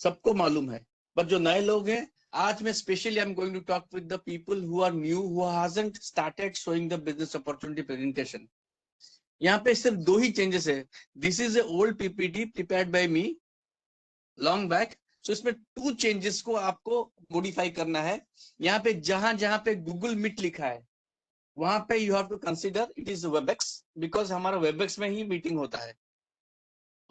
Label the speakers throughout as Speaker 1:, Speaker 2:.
Speaker 1: सबको मालूम है, बट जो नए लोग हैं, आज मैं specially I am going to talk with the people who are new, who hasn't started showing the business opportunity presentation. यहाँ पे सिर्फ दो ही चेंजेस है. This is a old PPT prepared by me long back. So इसमें two changes को आपको modify करना है. यहाँ पे जहां जहां पे गूगल मीट लिखा है वहां पे you have to consider it is Webex, because हमारा वेबएक्स में ही मीटिंग होता है.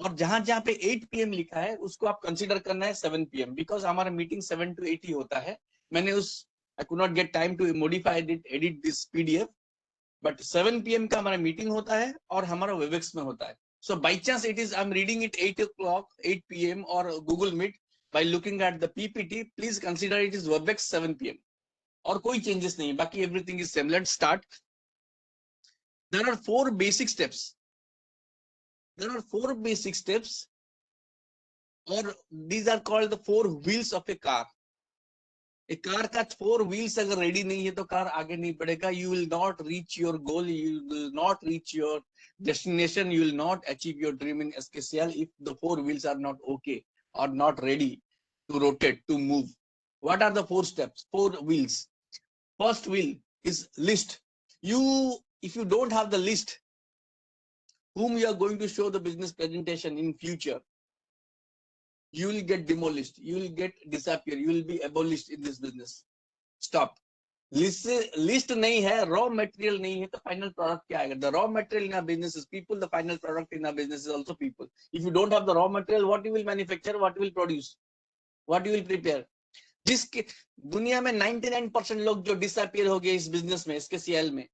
Speaker 1: और जहां जहां पे 8 PM लिखा है उसको आप कंसीडर करना है 7 PM, बिकॉज हमारा मीटिंग 7 to 8 ही होता है. मैंने उस I could not get time to modify it, edit this PDF, but 7 PM का हमारा मीटिंग होता है और हमारा वेबएक्स में होता है. So by chance it is I'm reading it 8 o'clock, 8 PM or Google Meet. By looking at the PPT, please consider it is WebEx 7 PM. और कोई changes नहीं है, बाकी everything is same. Let's start. There are 4 basic steps. There are 4 basic steps, or these are called the 4 wheels of a car. एक car का 4 wheels अगर ready नहीं है तो कार आगे नहीं बढ़ेगा. You will not reach your goal, you will not reach your destination, you will not achieve your dream in SKCL if the 4 wheels are not okay or not ready to rotate, to move. What are the 4 steps, 4 wheels? First wheel is list. If you don't have the list whom you are going to show the business presentation in future, you will get demolished, you will get disappear, you will be abolished in this business. Stop. List नहीं है, raw material नहीं है तो final product क्या आएगा? The raw material in our business is people, the final product in our business is also people. If you don't have the raw material, what you will manufacture, what you will produce, what you will prepare? जिसके दुनिया में 99% लोग जो disappear हो गए इस business में, SKCL में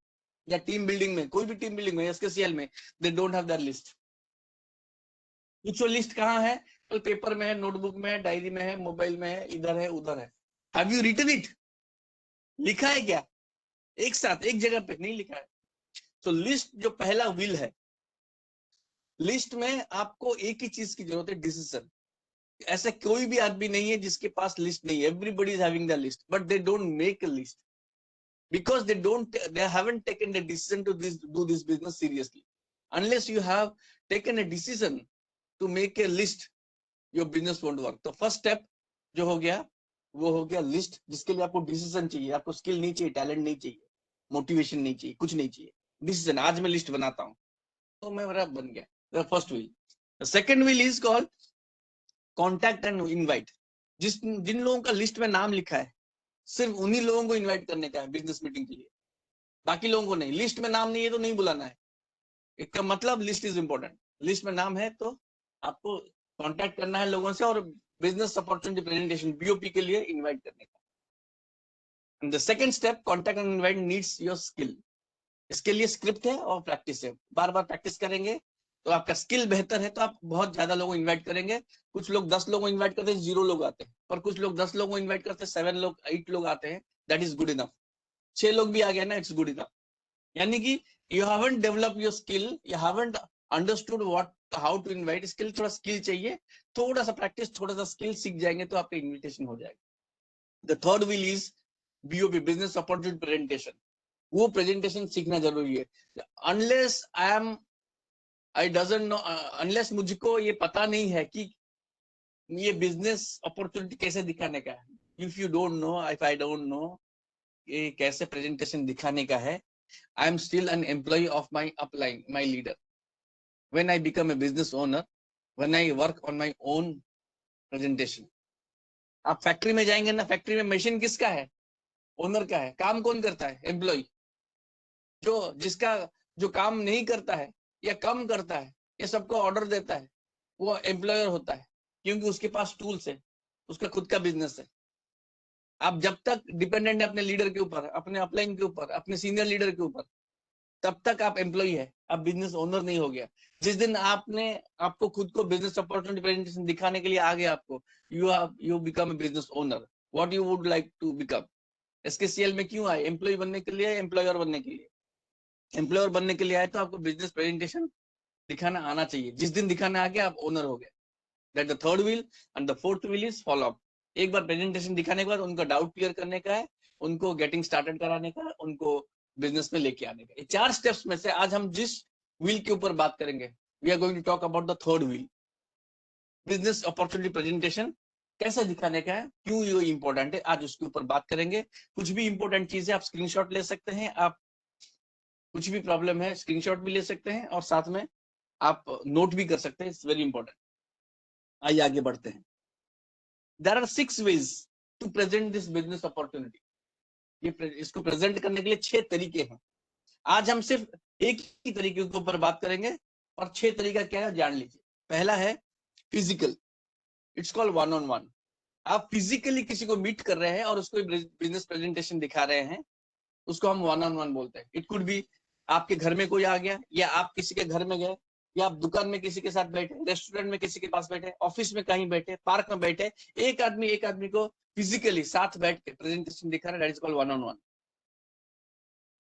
Speaker 1: या टीम बिल्डिंग में, कोई भी टीम बिल्डिंग में, SKCL में, they don't have that list. पूछो लिस्ट कहाँ है? कल पेपर में है, नोटबुक में है, डायरी में है, मोबाइल में है, इधर है, उधर है. Have you written it? लिखा है क्या? एक साथ एक जगह पे नहीं लिखा है. तो लिस्ट जो पहला व्हील है, लिस्ट में आपको एक ही चीज की जरूरत है, डिसीजन. ऐसा कोई भी आदमी नहीं है जिसके पास लिस्ट नहीं है. Everybody is having the list, but they don't make a list because they haven't taken the decision to do this business seriously. Unless you have taken a decision to make a list, your business won't work. तो first step जो हो गया वो हो गया list, जिसके लिए आपको डिसीजन चाहिए. आपको स्किल नहीं चाहिए, टैलेंट नहीं चाहिए, मोटिवेशन नहीं चाहिए, कुछ नहीं चाहिए. डिसीजन, आज मैं लिस्ट बनाता हूँ तो मैं मेरा बन गया. First wheel. Second wheel is called contact and invite. जिन लोगों का लिस्ट में नाम लिखा है सिर्फ उन्हीं लोगों को इनवाइट करने का है बिजनेस मीटिंग के लिए, बाकी लोगों को नहीं. लिस्ट में नाम नहीं है तो नहीं बुलाना है. इसका मतलब लिस्ट इज इंपॉर्टेंट. लिस्ट में नाम है तो आपको कांटेक्ट करना है लोगों से और बिजनेस अपॉर्चुनिटी प्रेजेंटेशन BOP के लिए इनवाइट करने का. And the second step, contact and invite needs your skill. इसके लिए स्क्रिप्ट है और प्रैक्टिस है. बार बार प्रैक्टिस करेंगे तो आपका स्किल बेहतर है तो आप बहुत ज्यादा लोगों को इन्वाइट करेंगे. कुछ लोग 10 लोगों को इन्वाइट करते हैं, 0 लोग आते हैं. और कुछ लोग 10 लोगों को इन्वाइट करते हैं, 7 लोग 8 लोग आते हैं. That is good enough. 6 लोग भी आ गए ना, इट्स गुड इनफ. यानी कि you haven't develop your skill, you haven't understood what how to invite. Skill, थोड़ा स्किल चाहिए, थोड़ा सा प्रैक्टिस, थोड़ा सा स्किल सीख जाएंगे तो आपका इन्विटेशन हो जाएगा. The third will is BOP, business opportunity presentation. वो प्रेजेंटेशन सीखना जरूरी है. Unless I doesn't know, unless मुझको ये पता नहीं है कि ये बिजनेस अपॉर्चुनिटी कैसे दिखाने का है. If you don't know, if I don't know ये कैसे प्रेजेंटेशन दिखाने का है, I am still an employ of my upline, my leader. When I become a business owner, when I work on my own presentation. आप factory में जाएंगे ना, factory में मशीन किसका है? ओनर का है. काम कौन करता है? एम्प्लॉय. जिसका जो काम नहीं करता है या कम करता है या सबको ऑर्डर देता है वो एम्प्लॉयर होता है, क्योंकि उसके पास टूल्स है, उसका खुद का बिजनेस है. आप जब तक डिपेंडेंट है अपने लीडर के ऊपर, अपने अपलाइन के ऊपर, अपने सीनियर लीडर के ऊपर, तब तक आप एम्प्लॉय है, आप बिजनेस ओनर नहीं हो गया. जिस दिन आपको खुद को बिजनेस अपॉर्चुनिटी प्रेजेंटेशन दिखाने के लिए आ गया, आपको you become a business owner. What you would like to become? SKCL में क्यों आए? एम्प्लॉय बनने के लिए, एम्प्लॉयर बनने के लिए? एम्प्लॉयर बनने के लिए आए तो आपको बिजनेस प्रेजेंटेशन दिखाना आना चाहिए. जिस दिन दिखाना आ गया आप ओनर हो गए. That the third wheel. And the fourth wheel is follow up. एक बार प्रेजेंटेशन दिखाने के बाद उनका डाउट क्लियर करने का है, उनको गेटिंग स्टार्टेड कराने का, उनको बिजनेस में लेके आने का. ये 4 स्टेप्स में से आज हम जिस व्हील के ऊपर बात करेंगे, we are going to talk about the third wheel, business opportunity presentation. कैसे दिखाने का है, क्यों ये इंपॉर्टेंट है, आज उसके ऊपर बात करेंगे। कुछ भी इंपॉर्टेंट चीज है आप स्क्रीनशॉट ले सकते हैं, आप कुछ भी प्रॉब्लम है स्क्रीनशॉट भी ले सकते हैं और साथ में आप नोट भी कर सकते हैं, इट्स वेरी इंपॉर्टेंट। आइए आगे बढ़ते हैं। There are 6 ways to present this business opportunity. ये इसको प्रेजेंट करने के लिए 6 तरीके हैं। आज हम सिर्फ एक ही तरीके के ऊपर बात करेंगे और 6 तरीका क्या है जान लीजिए। पहला है physical, it's called one on one. आप फिजिकली किसी को मीट कर रहे हैं और उसको बिजनेस प्रेजेंटेशन दिखा रहे हैं, उसको हम वन ऑन वन बोलते हैं। इट कुड बी आपके घर में कोई आ गया, या आप किसी के घर में गए, या आप दुकान में किसी के साथ बैठे, रेस्टोरेंट में किसी के पास बैठे, ऑफिस में कहीं बैठे, पार्क में बैठे, एक आदमी को फिजिकली साथ बैठ के प्रेजेंटेशन दिखा रहा है, that is called one on one.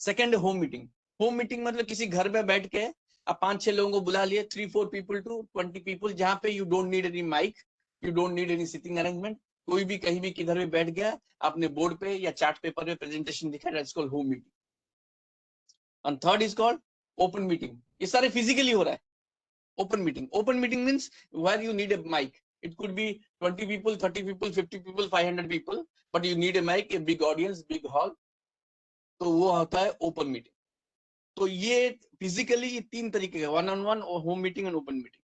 Speaker 1: Second home meeting. Home meeting मतलब किसी घर में बैठ के आप 5-6 लोगों को बुला लिए, 3-4 पीपल टू 20 पीपल, जहां पे you don't need any mic, you don't need any sitting arrangement, कोई भी कहीं भी किधर भी बैठ गया, आपने बोर्ड पे या चार्ट पेपर पे प्रेजेंटेशन दिखा, that's called home meeting. And third is called open meeting. ये सारे फिजिकली हो रहा है। Open meeting, open meeting means where you need a mic, it could be 20 people, 30 people, 50 people, 500 people, but you need a mic, a big audience, big hall, तो वो होता है open meeting. तो ये फिजिकली ये 3 तरीके का, one on one, home meeting and open meeting.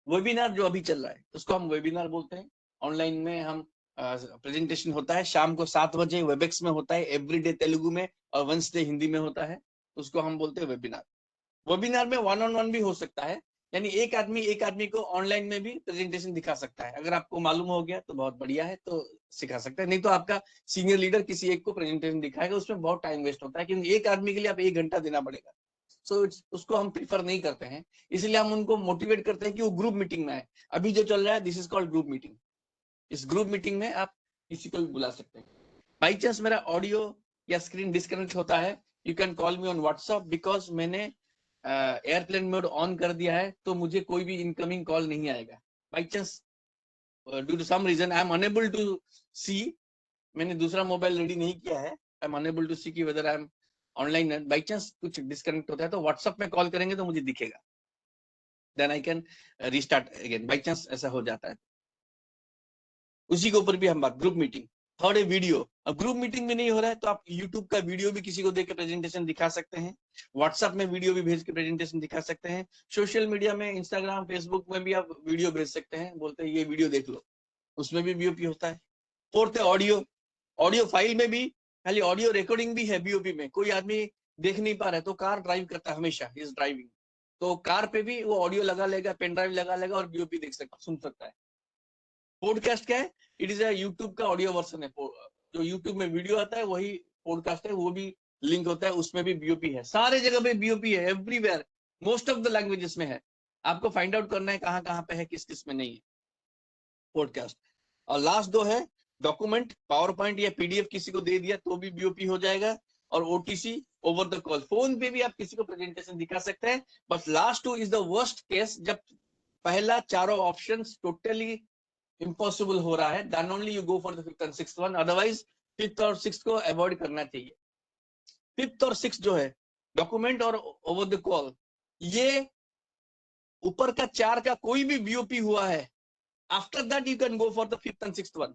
Speaker 1: Webinar जो अभी चल रहा है उसको हम वेबिनार बोलते हैं। ऑनलाइन में हम प्रेजेंटेशन होता है, शाम को 7 बजे वेबएक्स में होता है, एवरीडे तेलुगु में और वेडनेसडे हिंदी में होता है, उसको हम बोलते हैं वेबिनार। वेबिनार में वन ऑन वन भी हो सकता है, यानी एक आदमी को ऑनलाइन में भी प्रेजेंटेशन दिखा सकता है। अगर आपको मालूम हो गया तो बहुत बढ़िया है, तो सिखा सकता है, नहीं तो आपका सीनियर लीडर किसी एक को प्रेजेंटेशन दिखाएगा, उसमें बहुत टाइम वेस्ट होता है, क्योंकि एक आदमी के लिए आप 1 घंटा देना पड़ेगा। सो उसको हम प्रीफर नहीं करते हैं, इसलिए हम उनको मोटिवेट करते हैं कि वो ग्रुप मीटिंग में आए। अभी जो चल रहा है this is called group meeting. इस ग्रुप मीटिंग में आप किसी को भी बुला सकते हैं। बाई चांस मेरा ऑडियो या स्क्रीन डिस्कनेक्ट होता है, you can call me on WhatsApp, because मैंने एयरप्लेन मोड ऑन कर दिया है, तो मुझे कोई भी इनकमिंग कॉल नहीं आएगा। By chance due to some reason I am unable to see, मैंने दूसरा मोबाइल रेडी नहीं किया है, I am unable to see कि वेदर आई एम ऑनलाइन है, बाई चांस कुछ डिस्कनेक्ट होता है तो व्हाट्सएप में कॉल करेंगे तो मुझे दिखेगा, then I can restart again, by chance ऐसा हो जाता है। उसी के ऊपर भी हम बात, ग्रुप मीटिंग। थर्ड है वीडियो। अब ग्रुप मीटिंग में नहीं हो रहा है तो आप यूट्यूब का वीडियो भी किसी को देकर प्रेजेंटेशन दिखा सकते हैं, व्हाट्सएप में वीडियो भी भेज के प्रेजेंटेशन दिखा सकते हैं, सोशल मीडिया में इंस्टाग्राम फेसबुक में भी आप वीडियो भेज सकते हैं, बोलते हैं ये वीडियो देख लो, उसमें भी बीओपी होता है। फोर्थ है ऑडियो। ऑडियो फाइल में भी खाली ऑडियो रिकॉर्डिंग भी है बीओपी में, कोई आदमी देख नहीं पा रहा है तो कार ड्राइव करता है, हमेशा इज ड्राइविंग, तो कार पे भी वो ऑडियो लगा लेगा, पेन ड्राइव लगा लेगा और बीओपी देख सकता, सुन सकता है। पॉडकास्ट क्या है, इट इज अ यूट्यूब का ऑडियो वर्जन है, जो यूट्यूब में वीडियो आता है वही पॉडकास्ट है, वो भी लिंक होता है, उसमें भी बीओपी है, सारे जगह पे बीओपी है, everywhere, most of the languages में है। आपको फाइंड आउट करना है कहाँ कहाँ पे है, किस किस में नहीं है पॉडकास्ट। और लास्ट 2 है डॉक्यूमेंट, पावर पॉइंट या पीडीएफ किसी को दे दिया तो भी बीओपी हो जाएगा, और OTC, over the call, phone पे भी आप किसी को प्रेजेंटेशन दिखा सकते हैं। बस last 2 is the worst case, जब पहला चारों ऑप्शंस टोटली इम्पॉसिबल हो रहा है, then only you go for the 5th and 6th one, otherwise 5th और 6th को अवॉइड करना चाहिए। 5th और 6th जो है डॉक्यूमेंट और ओवर द कॉल, ये ऊपर का 4 का कोई भी बीओपी हुआ है, after that you can go for the 5th and 6th one,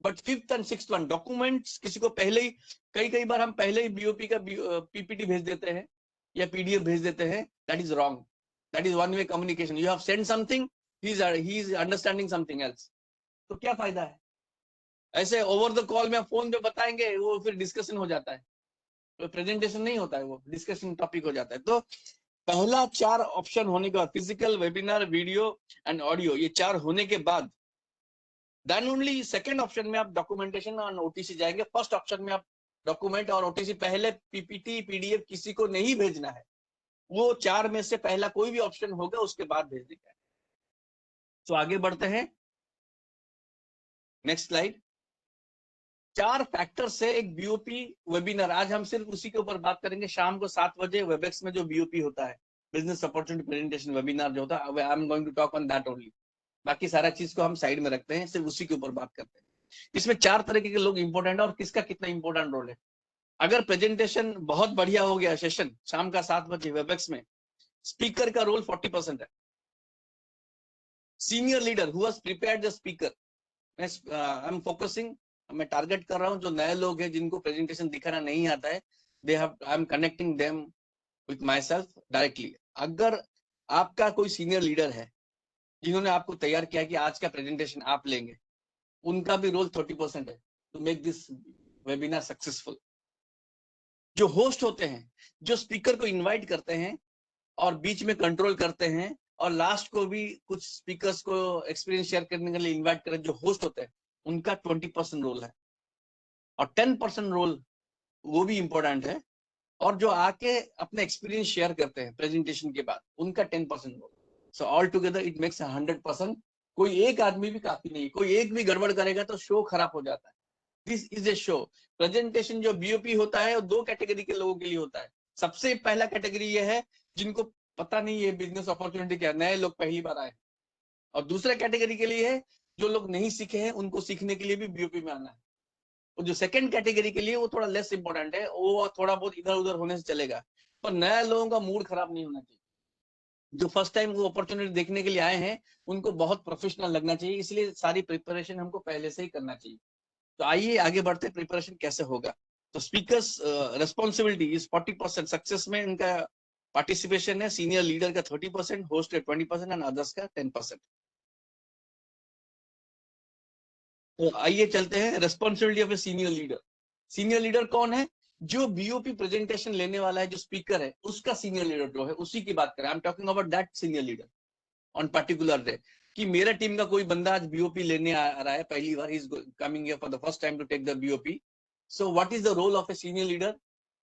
Speaker 1: but 5th and 6th one documents किसी को पहले ही, कई बार हम पहले ही बीओपी का पीपीटी भेज देते हैं या पीडीएफ भेज देते हैं, that is wrong, that is one way communication, you have send something, he is understanding something else, तो क्या फायदा है। ऐसे ओवर द कॉल में फोन पे बताएंगे, वो फिर डिस्कशन हो जाता है, तो प्रेजेंटेशन नहीं होता है, वो डिस्कशन टॉपिक हो जाता है। तो पहला 4 ऑप्शन होने के बाद, physical, webinar, video and audio, ये 4 होने के बाद देन ओनली सेकंड ऑप्शन में आप डॉक्यूमेंटेशन और ओटीसी जाएंगे। फर्स्ट ऑप्शन में आप डॉक्यूमेंट और ओटीसी, पहले पीपीटी पीडीएफ किसी को नहीं भेजना है, वो 4 में से पहला कोई भी ऑप्शन होगा उसके बाद भेजने का है। तो आगे बढ़ते हैं, नेक्स्ट स्लाइड। 4 फैक्टर से एक बीओपी वेबिनार, आज हम सिर्फ उसी के ऊपर बात करेंगे। शाम को 7 बजे वेबएक्स में जो बीओपी होता है, बिजनेस अपॉर्चुनिटी प्रेजेंटेशन वेबिनार जो होता है, I am going to talk on that only. बाकी सारा चीज को हम साइड में रखते हैं, सिर्फ उसी के ऊपर बात करते हैं। इसमें 4 तरीके के लोग इंपॉर्टेंट है और किसका कितना इंपॉर्टेंट रोल है। अगर प्रेजेंटेशन बहुत बढ़िया हो गया, सेशन शाम का 7 बजे वेबएक्स में, स्पीकर का रोल 40% है। Senior leader who has prepared the speaker, I am focusing, मैं टारगेट कर रहा हूँ जो नए लोग हैं जिनको प्रेजेंटेशन दिखाना नहीं आता है, I am connecting them with my self directly. अगर आपका कोई सीनियर लीडर है जिन्होंने आपको तैयार किया कि आज का प्रेजेंटेशन आप लेंगे, उनका भी रोल 30% है to make this webinar successful. जो होस्ट होते हैं, जो स्पीकर को इनवाइट करते हैं और बीच में कंट्रोल करते हैं और लास्ट को भी कुछ स्पीकर्स को एक्सपीरियंस शेयर करने के लिए इनवाइट करें, जो होस्ट होते हैं उनका 20% रोल है। और 10% रोल वो भी इंपॉर्टेंट है, और जो आके अपने एक्सपीरियंस शेयर करते हैं प्रेजेंटेशन के बाद, उनका 10% role. So all together it makes 100%। कोई एक आदमी भी काफी नहीं, कोई एक भी गड़बड़ करेगा तो शो खराब हो जाता है। This is A show. Presentation जो बीओपी होता है वो 2 कैटेगरी के लोगों के लिए होता है। सबसे पहला कैटेगरी ये है जिनको पता नहीं है बिजनेस अपॉर्चुनिटी क्या, नए लोग पहली बार आए। और दूसरा कैटेगरी के लिए है जो लोग नहीं सीखे हैं, उनको सीखने के लिए भी बीओपी में आना है। और जो सेकंड कैटेगरी के लिए वो थोड़ा लेस इंपॉर्टेंट है, वो थोड़ा बहुत इधर उधर होने से चलेगा, पर नए लोगों का मूड खराब नहीं होना चाहिए। जो फर्स्ट टाइम वो अपॉर्चुनिटी देखने के लिए आए हैं उनको बहुत प्रोफेशनल लगना चाहिए, इसलिए सारी प्रिपरेशन हमको पहले से ही करना चाहिए। तो आइए आगे बढ़ते, प्रिपरेशन कैसे होगा। तो स्पीकर्स रिस्पॉन्सिबिलिटी इज 40%, सक्सेस में इनका पार्टिसिपेशन है। सीनियर लीडर का 30%, होस्ट का 20% एंड अदर्स का 10%। तो आइए चलते हैं responsibility of a senior leader. Senior leader कौन है? जो बीओपी प्रेजेंटेशन लेने वाला है, जो स्पीकर है, उसका सीनियर लीडर जो है, उसी की बात करें। I am talking about that senior leader on particular day. कि मेरा टीम का कोई बंदा आज बीओपी लेने आ रहा है, पहली बार is coming here for the first time to take the BOP. So what is the role of a senior leader?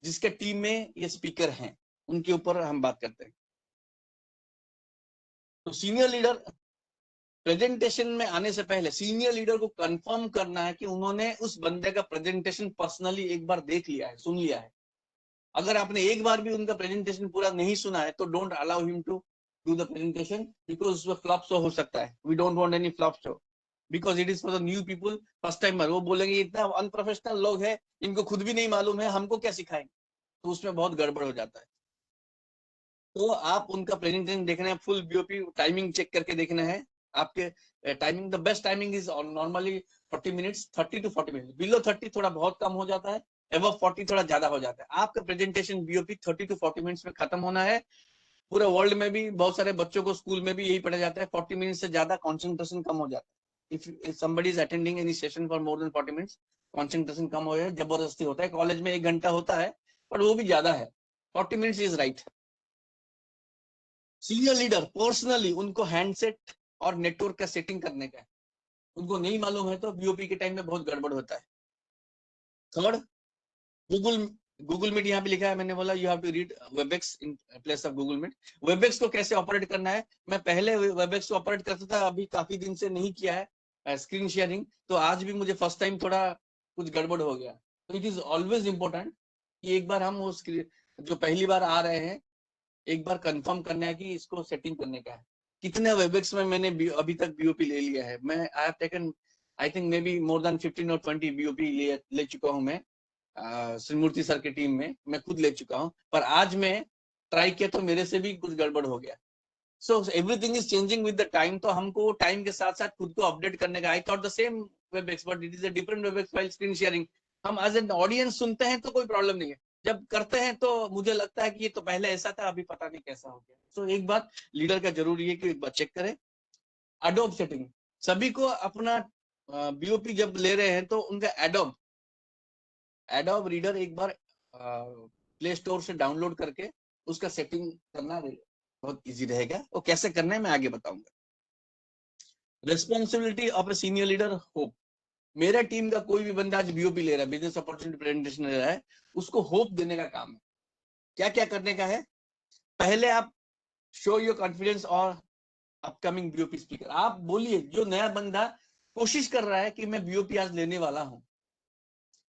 Speaker 1: जिसके टीम में ये स्पीकर हैं उनके ऊपर हम बात करते हैं। तो सीनियर लीडर प्रेजेंटेशन में आने से पहले सीनियर लीडर को कंफर्म करना है कि उन्होंने उस बंदे का प्रेजेंटेशन पर्सनली एक बार देख लिया है, सुन लिया है। अगर आपने एक बार भी उनका प्रेजेंटेशन पूरा नहीं सुना है तो don't allow him to do the presentation, because उसमें फ्लॉप शो हो सकता है। We don't want any flop show, because it is for the new people, first timer. वो बोलेंगे इतना अनप्रोफेशनल लोग हैं, इनको खुद भी नहीं मालूम है, हमको क्या सिखाएंगे, तो उसमें बहुत गड़बड़ हो जाता है। तो आप उनका प्रेजेंटेशन देखना है, फुल बीओपी टाइमिंग चेक करके देखना है। आपके timing, the best timing is normally 40 minutes, 30 to 40 minutes. Below 30 थोड़ा बहुत कम हो जाता है, एबव 40 थोड़ा ज्यादा हो जाता है। आपका प्रेजेंटेशन बीओपी 30 to 40 मिनट्स में खत्म होना है। पूरे वर्ल्ड में भी बहुत सारे बच्चों को स्कूल में भी यही पढ़ा जाता है, 40 मिनट से ज्यादा कॉन्सेंट्रेशन कम हो जाता है। If somebody is attending any session for more than 40 minutes, concentration कम हो जाए, जबरदस्ती होता है। कॉलेज में 1 घंटा होता है, पर वो भी ज्यादा है। 40 minutes is right. Senior leader personally उनको हैंडसेट और नेटवर्क का सेटिंग करने का है। उनको नहीं मालूम है तो बीओपी के टाइम में बहुत गड़बड़ होता है। थर्ड, गूगल गूगल मीट यहाँ पे लिखा है, मैंने बोला you have to read Webex in place of Google Meet. Webex को कैसे ऑपरेट करना है, मैं पहले वेबएक्स को ऑपरेट करता था, अभी काफी दिन से नहीं किया है स्क्रीन शेयरिंग, तो आज भी मुझे फर्स्ट टाइम थोड़ा कुछ गड़बड़ हो गया। तो इट इज ऑलवेज इंपॉर्टेंट कि एक बार हम वो जो पहली बार आ रहे हैं, एक बार कंफर्म करना है कि इसको सेटिंग करने का है। कितने वेबएक्स में मैंने अभी तक बीओपी ले लिया है? मैं I have taken I think may be more than 15 और 20 बीओपी ले चुका हूं मैं। श्रीमूर्ति सर की टीम में मैं खुद ले चुका हूं, पर आज मैं ट्राई किया तो मेरे से भी कुछ गड़बड़ हो गया। So everything is changing with the time, तो हमको टाइम के साथ साथ खुद को अपडेट करने का। I thought the same Webex but it is a different Webex file screen sharing. हम एज एन ऑडियंस सुनते हैं तो कोई प्रॉब्लम नहीं है, जब करते हैं तो मुझे लगता है कि ये तो पहले ऐसा था, अभी पता नहीं कैसा हो गया। सो एक बात लीडर का जरूरी है कि एक बार चेक करें। एडोब सेटिंग, सभी को अपना बीओपी जब ले रहे हैं तो उनका एडोब रीडर एक बार प्ले स्टोर से डाउनलोड करके उसका सेटिंग करना बहुत इजी रहेगा। वो कैसे करना है मैं आगे बताऊंगा। Responsibility of a senior leader, hope. मेरा टीम का कोई भी बंदा आज बीओपी ले रहा है, बिजनेस अपॉर्चुनिटी प्रेजेंटेशन ले रहा है, उसको होप देने का काम है। क्या क्या करने का है? पहले आप शो योर कॉन्फिडेंस और अपकमिंग बीओपी स्पीकर। आप बोलिए, जो नया बंदा कोशिश कर रहा है कि मैं बीओपी आज लेने वाला हूं,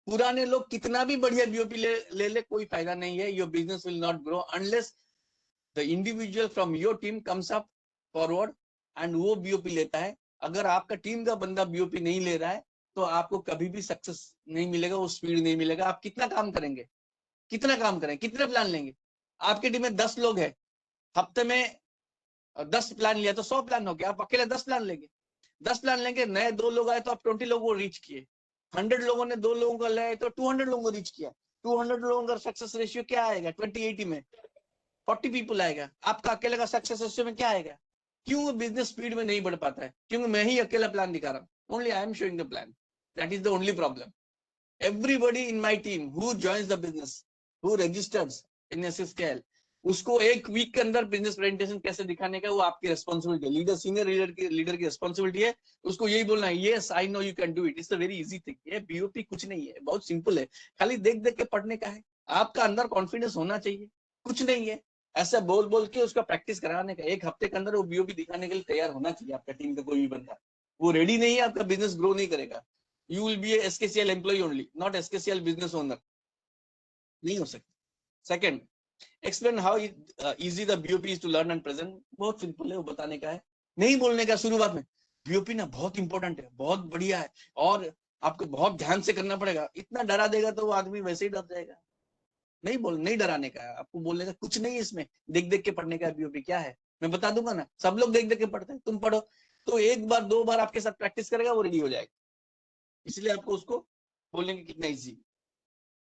Speaker 1: पुराने लोग कितना भी बढ़िया बीओपी ले कोई फायदा नहीं है। Your business will not grow unless the individual from your team comes up forward and वो बीओपी लेता है। अगर आपका टीम का बंदा बीओपी नहीं ले रहा है तो आपको कभी भी सक्सेस नहीं मिलेगा, वो स्पीड नहीं मिलेगा। आप कितना काम करेंगे, कितना काम करें, कितने प्लान लेंगे? आपकी टीम में 10 लोग हैं, हफ्ते में 10 प्लान लिया तो 100 प्लान हो गया, आप अकेले 10 प्लान लेंगे। 10 प्लान लेंगे, नए 2 लोग आए तो आप 20 लोगों को रीच किए, 100 लोगों ने 2 लोगों को लाए तो 200 लोगों को रीच किया। 200 लोगों का सक्सेस रेशियो क्या आएगा 2080 में? 40 पीपल आएगा। आपका अकेले का सक्सेस रेशियो में क्या आएगा? क्यों बिजनेस स्पीड में नहीं बढ़ पाता है? क्योंकि मैं ही अकेला प्लान दिखा रहा हूँ, only I am showing the plan, that is the only problem. Everybody in my team who joins the business, who registers in SSKL, उसको एक वीक के अंदर बिजनेस प्रेजेंटेशन कैसे दिखाने का वो आपकी रिस्पॉन्सिबिलिटी है। लीडर, सीनियर लीडर की रिस्पॉन्सिबिलिटी है, उसको यही बोलना है, yes I know you can do it, it's a very easy thing. ये बीओपी कुछ नहीं है, बहुत सिंपल है, खाली देख देख के पढ़ने का है। आपका अंदर कॉन्फिडेंस होना चाहिए, कुछ नहीं है। ऐसा बोल बोल के उसका प्रैक्टिस कराने का, एक हफ्ते के अंदर वो बीओपी दिखाने के लिए तैयार होना चाहिए आपका टीम का कोई भी बंदा। वो रेडी नहीं है, आपका बिजनेस ग्रो नहीं करेगा। You will be a SKCL employee only, not SKCL business owner. नहीं हो सकता। Second, explain how easy the BOP is to learn and present. बहुत सिंपल है, वो बताने का है, नहीं बोलने का शुरुआत में। BOP ना बहुत इंपॉर्टेंट है, बहुत बढ़िया है, और आपको बहुत ध्यान से करना पड़ेगा। इतना डरा देगा तो वो आदमी वैसे ही डर जाएगा। नहीं डराने का है आपको, बोलने का कुछ नहीं है इसमें। देख देख के पढ़ने का BOP क्या है मैं बता दूंगा ना, सब लोग देख देख के पढ़ते हैं, तुम पढ़ो तो एक बार 2 बार आपके साथ प्रैक्टिस करेगा, वो रेडी हो जाएगा। इसलिए आपको उसको बोलेंगे कितना इजी।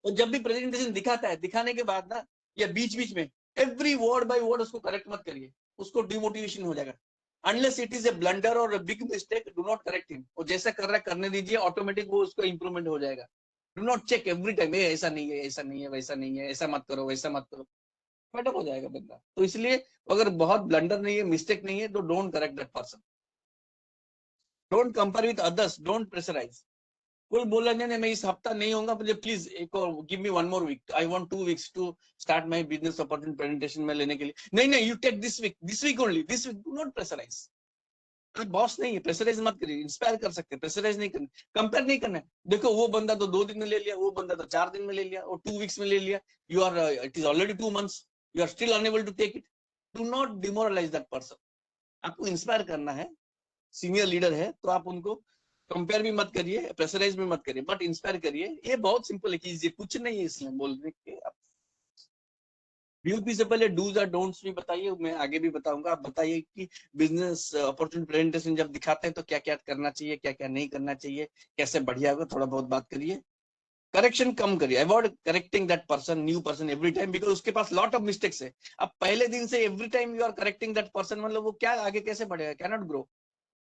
Speaker 1: और जब भी प्रेजेंटेशन दिखाता है, दिखाने के बाद ना या बीच बीच में एवरी वर्ड बाय वर्ड उसको करेक्ट मत करिए, उसको डिमोटिवेशन हो जाएगा। Unless it is a blunder और big mistake, do not correct him. वो जैसा कर रहा है करने दीजिए, ऑटोमेटिक वो उसका इंप्रूवमेंट हो जाएगा। Do not check every time, ऐसा नहीं है, ऐसा नहीं है, वैसा नहीं है, ऐसा मत करो, वैसा मत करो, फेडअप हो जाएगा बंदा। तो इसलिए अगर बहुत ब्लंडर नहीं है, मिस्टेक नहीं है, तो don't correct that person. Don't compare with others, don't pressurise. कोई बोला नहीं मैं इस हफ्ता नहीं होगा, मुझे प्लीज एक और give me 1 more week, I want 2 weeks to start my business opportunity presentation में लेने के लिए। नहीं you take this week only, this week, do not pressurise. आप बॉस नहीं है, प्रेशराइज मत करिए। इंस्पायर कर सकते हैं, प्रेशराइज नहीं करना, कंपेयर नहीं करना है। देखो वो बंदा तो 2 दिन में ले लिया, वो बंदा तो 4 दिन में ले लिया, और 2 weeks में ले लिया, you are it is already 2 months, you are still unable to take it. Do not demoralise that person. आपको इंस्पायर करना है, सीनियर लीडर है तो आप उनको कंपेयर भी मत करिए, प्रेशराइज भी मत करिए, बट इंस्पायर करिए। ये बहुत सिंपल है, कीजिए, कुछ नहीं है इसमें बोलने के। बीओपी से पहले डूज और डोंट्स भी बताइए, मैं आगे भी बताऊंगा। आप बताइए कि बिजनेस अपॉर्चुनिटी प्रेजेंटेशन जब दिखाते हैं तो क्या क्या करना चाहिए, क्या क्या नहीं करना चाहिए, कैसे बढ़िया होगा, थोड़ा बहुत बात करिए। करेक्शन कम करिए, avoid correcting that person, new person every time, because उसके पास लॉट ऑफ मिस्टेक्स है। अब पहले दिन से every time you are correcting that person, मतलब वो क्या आगे कैसे बढ़ेगा, can not grow.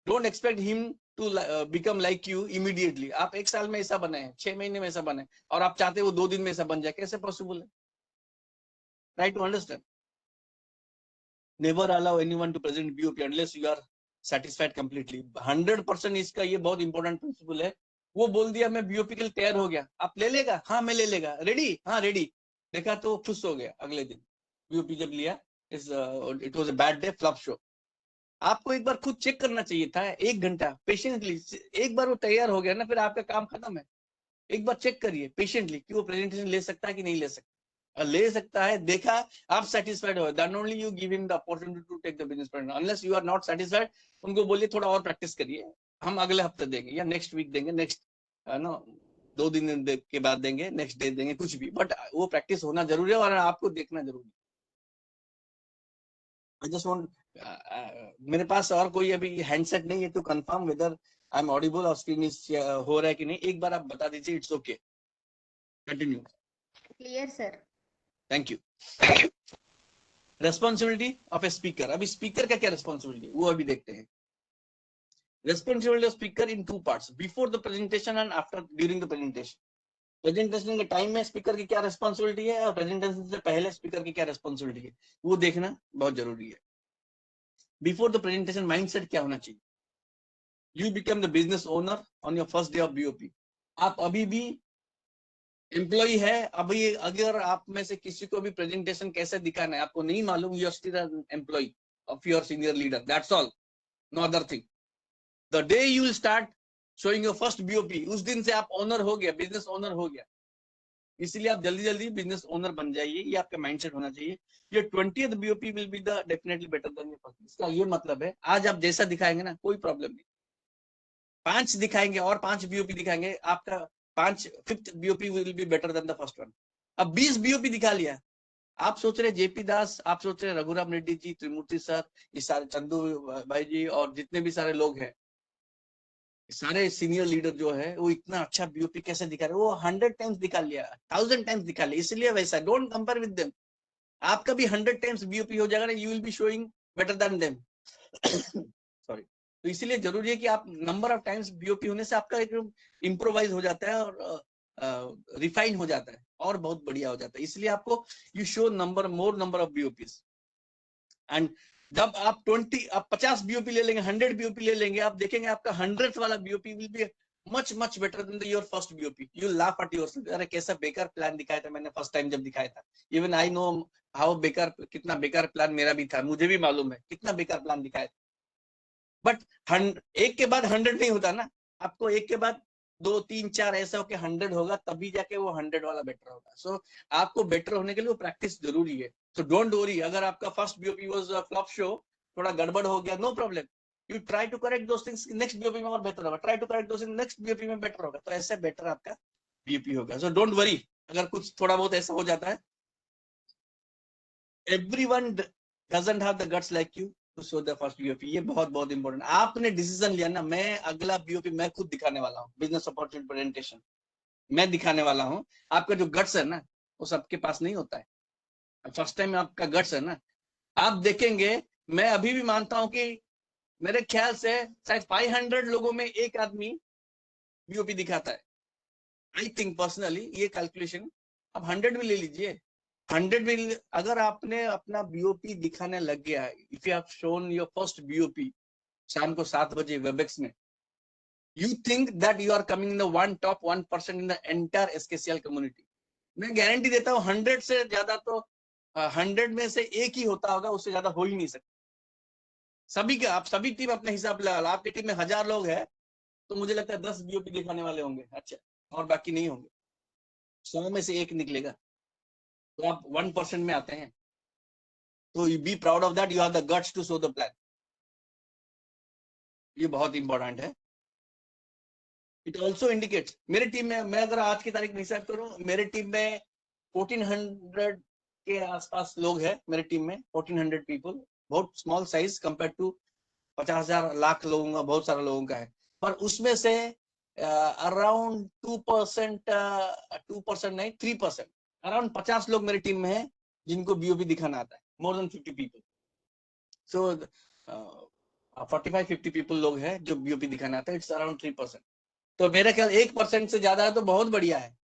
Speaker 1: Don't expect him to become like you immediately. आप 1 साल में ऐसा बने हैं, 6 महीने में ऐसा बने, और आप चाहते हो वो 2 दिन में ऐसा बन जाए, कैसे पॉसिबल है? Try to understand. Never allow anyone to present BOP unless you are satisfied completely. 100% इसका ये बहुत इंपॉर्टेंट प्रिंसिपल है। वो बोल दिया मैं बीओपी के लिए तैयार हो गया, आप ले लेगा? हाँ मैं ले लेगा। रेडी? हाँ रेडी। देखा तो खुश हो गया, अगले दिन बीओपी जब लिया, it was a bad day, flop show. आपको एक बार खुद चेक करना चाहिए था, 1 घंटा पेशेंटली। एक बार वो तैयार हो गया ना, फिर आपका काम खत्म है। एक बार चेक करिए पेशेंटली कि वो प्रेजेंटेशन ले सकता है कि नहीं ले सकता। ले सकता है, देखा, आप सेटिस्फाइड हो, then only you give him the opportunity to take the business presentation. Unless you are not satisfied, उनको बोलिए थोड़ा और प्रैक्टिस करिए, हम अगले हफ्ते देंगे या नेक्स्ट वीक देंगे, नेक्स्ट नो 2 दिन के बाद देंगे, नेक्स्ट डे देंगे, कुछ भी, बट वो प्रैक्टिस होना जरूरी है और आपको देखना जरूरी है। आई जस्ट वांट, मेरे पास और कोई अभी हैंडसेट नहीं है to confirm whether I am audible और स्क्रीन इज हो रहा है कि नहीं। एक बार आप बता दीजिए, it's okay, continue.
Speaker 2: Clear sir.
Speaker 1: Thank you. Responsibility of a speaker. अभी स्पीकर का क्या रेस्पॉन्सिबिलिटी वो अभी देखते हैं। Responsibility of speaker in 2 parts, before the presentation and after during the presentation. Presentation के टाइम में स्पीकर की क्या रेस्पॉन्सिबिलिटी है और प्रेजेंटेशन से पहले स्पीकर की क्या रेस्पॉन्सिबिलिटी है, वो देखना बहुत जरूरी है। बिफोर द प्रेजेंटेशन माइंडसेट क्या होना चाहिए? You become the business owner on your first day of BOP. आप अभी भी एम्प्लॉय है, अभी अगर आप में से किसी को भी प्रेजेंटेशन कैसे दिखाना है आपको नहीं मालूम, you are still an employ of your senior leader, that's all, no other thing. The day you will start showing your first BOP, उस दिन से आप ओनर हो गया, बिजनेस ओनर हो गया। इसलिए आप जल्दी जल्दी बिजनेस ओनर बन जाइए, ये आपका माइंडसेट होना चाहिए। ये 20th BOP will be the definitely better than your first. इसका ये मतलब है आज आप जैसा दिखाएंगे ना, कोई प्रॉब्लम नहीं, 5 दिखाएंगे और 5 बीओपी दिखाएंगे, आपका 5th BOP will be better than the first one. अब 20 बीओपी दिखा लिया, आप सोच रहे जेपी दास, आप सोच रहे रघुराम रेड्डी जी, त्रिमूर्ति सर, ये सारे चंदू भाई जी और जितने भी सारे लोग हैं, सारे सीनियर लीडर जो है वो इतना अच्छा बीओपी कैसे दिखा रहे, वो 100 टाइम्स दिखा लिया, 1000 टाइम्स दिखा लिया, इसलिए वैसा। Don't compare with them. आपका भी 100 टाइम्स बीओपी हो जाएगा ना, you will be showing better than them. Sorry. तो इसीलिए जरूरी है कि आप नंबर ऑफ टाइम्स बीओपी होने से आपका एक इम्प्रोवाइज हो जाता है और रिफाइन हो जाता है और बहुत बढ़िया हो जाता है। इसलिए आपको you show number more number of BOPs. And जब आप 50 बीओपी ले लेंगे, 100 बीओपी ले लेंगे, आप देखेंगे आपका 100th वाला BOP will be much much better than your first BOP. You laugh at yourself, अरे कैसा बेकार प्लान दिखाया था मैंने फर्स्ट टाइम जब दिखाया था। इवन आई नो हाउ बेकार, कितना बेकार प्लान मेरा भी था, मुझे भी मालूम है कितना बेकार प्लान दिखाया था। बट एक के बाद 100 नहीं होता ना, आपको एक के बाद 2 3 4 ऐसा होके 100 होगा, तभी जाके वो 100 वाला बेटर होगा। सो आपको बेटर होने के लिए वो प्रैक्टिस जरूरी है। सो डोंट वरी, अगर आपका first BOP was flop show, थोड़ा गड़बड़ हो गया, no problem. You try to correct those things, next BOP में और बेटर होगा, try to correct those things, next BOP में बेटर होगा, तो ऐसे बेटर आपका बीओपी होगा। सो डोंट वरी अगर कुछ थोड़ा बहुत ऐसा हो जाता है। Everyone doesn't have the guts like you to show the first BOP. ये बहुत बहुत इंपॉर्टेंट। आपने डिसीजन लिया ना, मैं अगला बीओपी मैं खुद दिखाने वाला हूँ, बिजनेस अपॉर्चुनिटी प्रेजेंटेशन मैं दिखाने वाला हूँ। आपका जो गट्स है ना, वो सबके पास नहीं होता है। फर्स्ट टाइम आपका गट्स है ना, आप देखेंगे। मैं अभी भी मानता हूँ कि मेरे ख्याल से शायद 500 लोगों में एक आदमी बीओपी दिखाता है। आई थिंक पर्सनली ये कैलकुलेशन, अब 100 भी ले लीजिए, 100 में अगर आपने अपना बीओपी दिखाने लग गया, if you have shown your first BOP शाम को 7 बजे वेबएक्स में, you think that you are coming in the top 1% in the entire SKCL community। मैं गारंटी देता हूँ 100 से ज्यादा तो 100 में से एक ही होता होगा, उससे ज्यादा हो ही नहीं सकता। सभी के आप सभी टीम अपने हिसाब लगा लो, आपकी टीम में 1000 लोग हैं तो मुझे लगता है 10 बीओपी दिखाने वाले होंगे, अच्छा, और बाकी नहीं होंगे। 100 में से एक निकलेगा, तो आप 1% में आते हैं। तो you be proud of that, you have the guts to show the plan. ये बहुत इंपॉर्टेंट है। इट ऑल्सो इंडिकेट्स, मेरी टीम में, मैं अगर आज की तारीख में हिसाब करूं, मेरे टीम में 1400 के आसपास लोग हैं मेरे टीम में, 1400 पीपल। बहुत small size compare to 50,000 lakh लोगों का, बहुत सारे लोगों का है। पर उसमें से अराउंड 2% नहीं 3%, अराउंड 50 लोग मेरी टीम में है जिनको बीओबी दिखाना आता है, मोर देन 50 पीपल। सो 45-50 पीपल लोग हैं जो बीओपी दिखाना आता है, इट्स अराउंड 3%। तो मेरे ख्याल 1% से ज्यादा है तो बहुत बढ़िया है।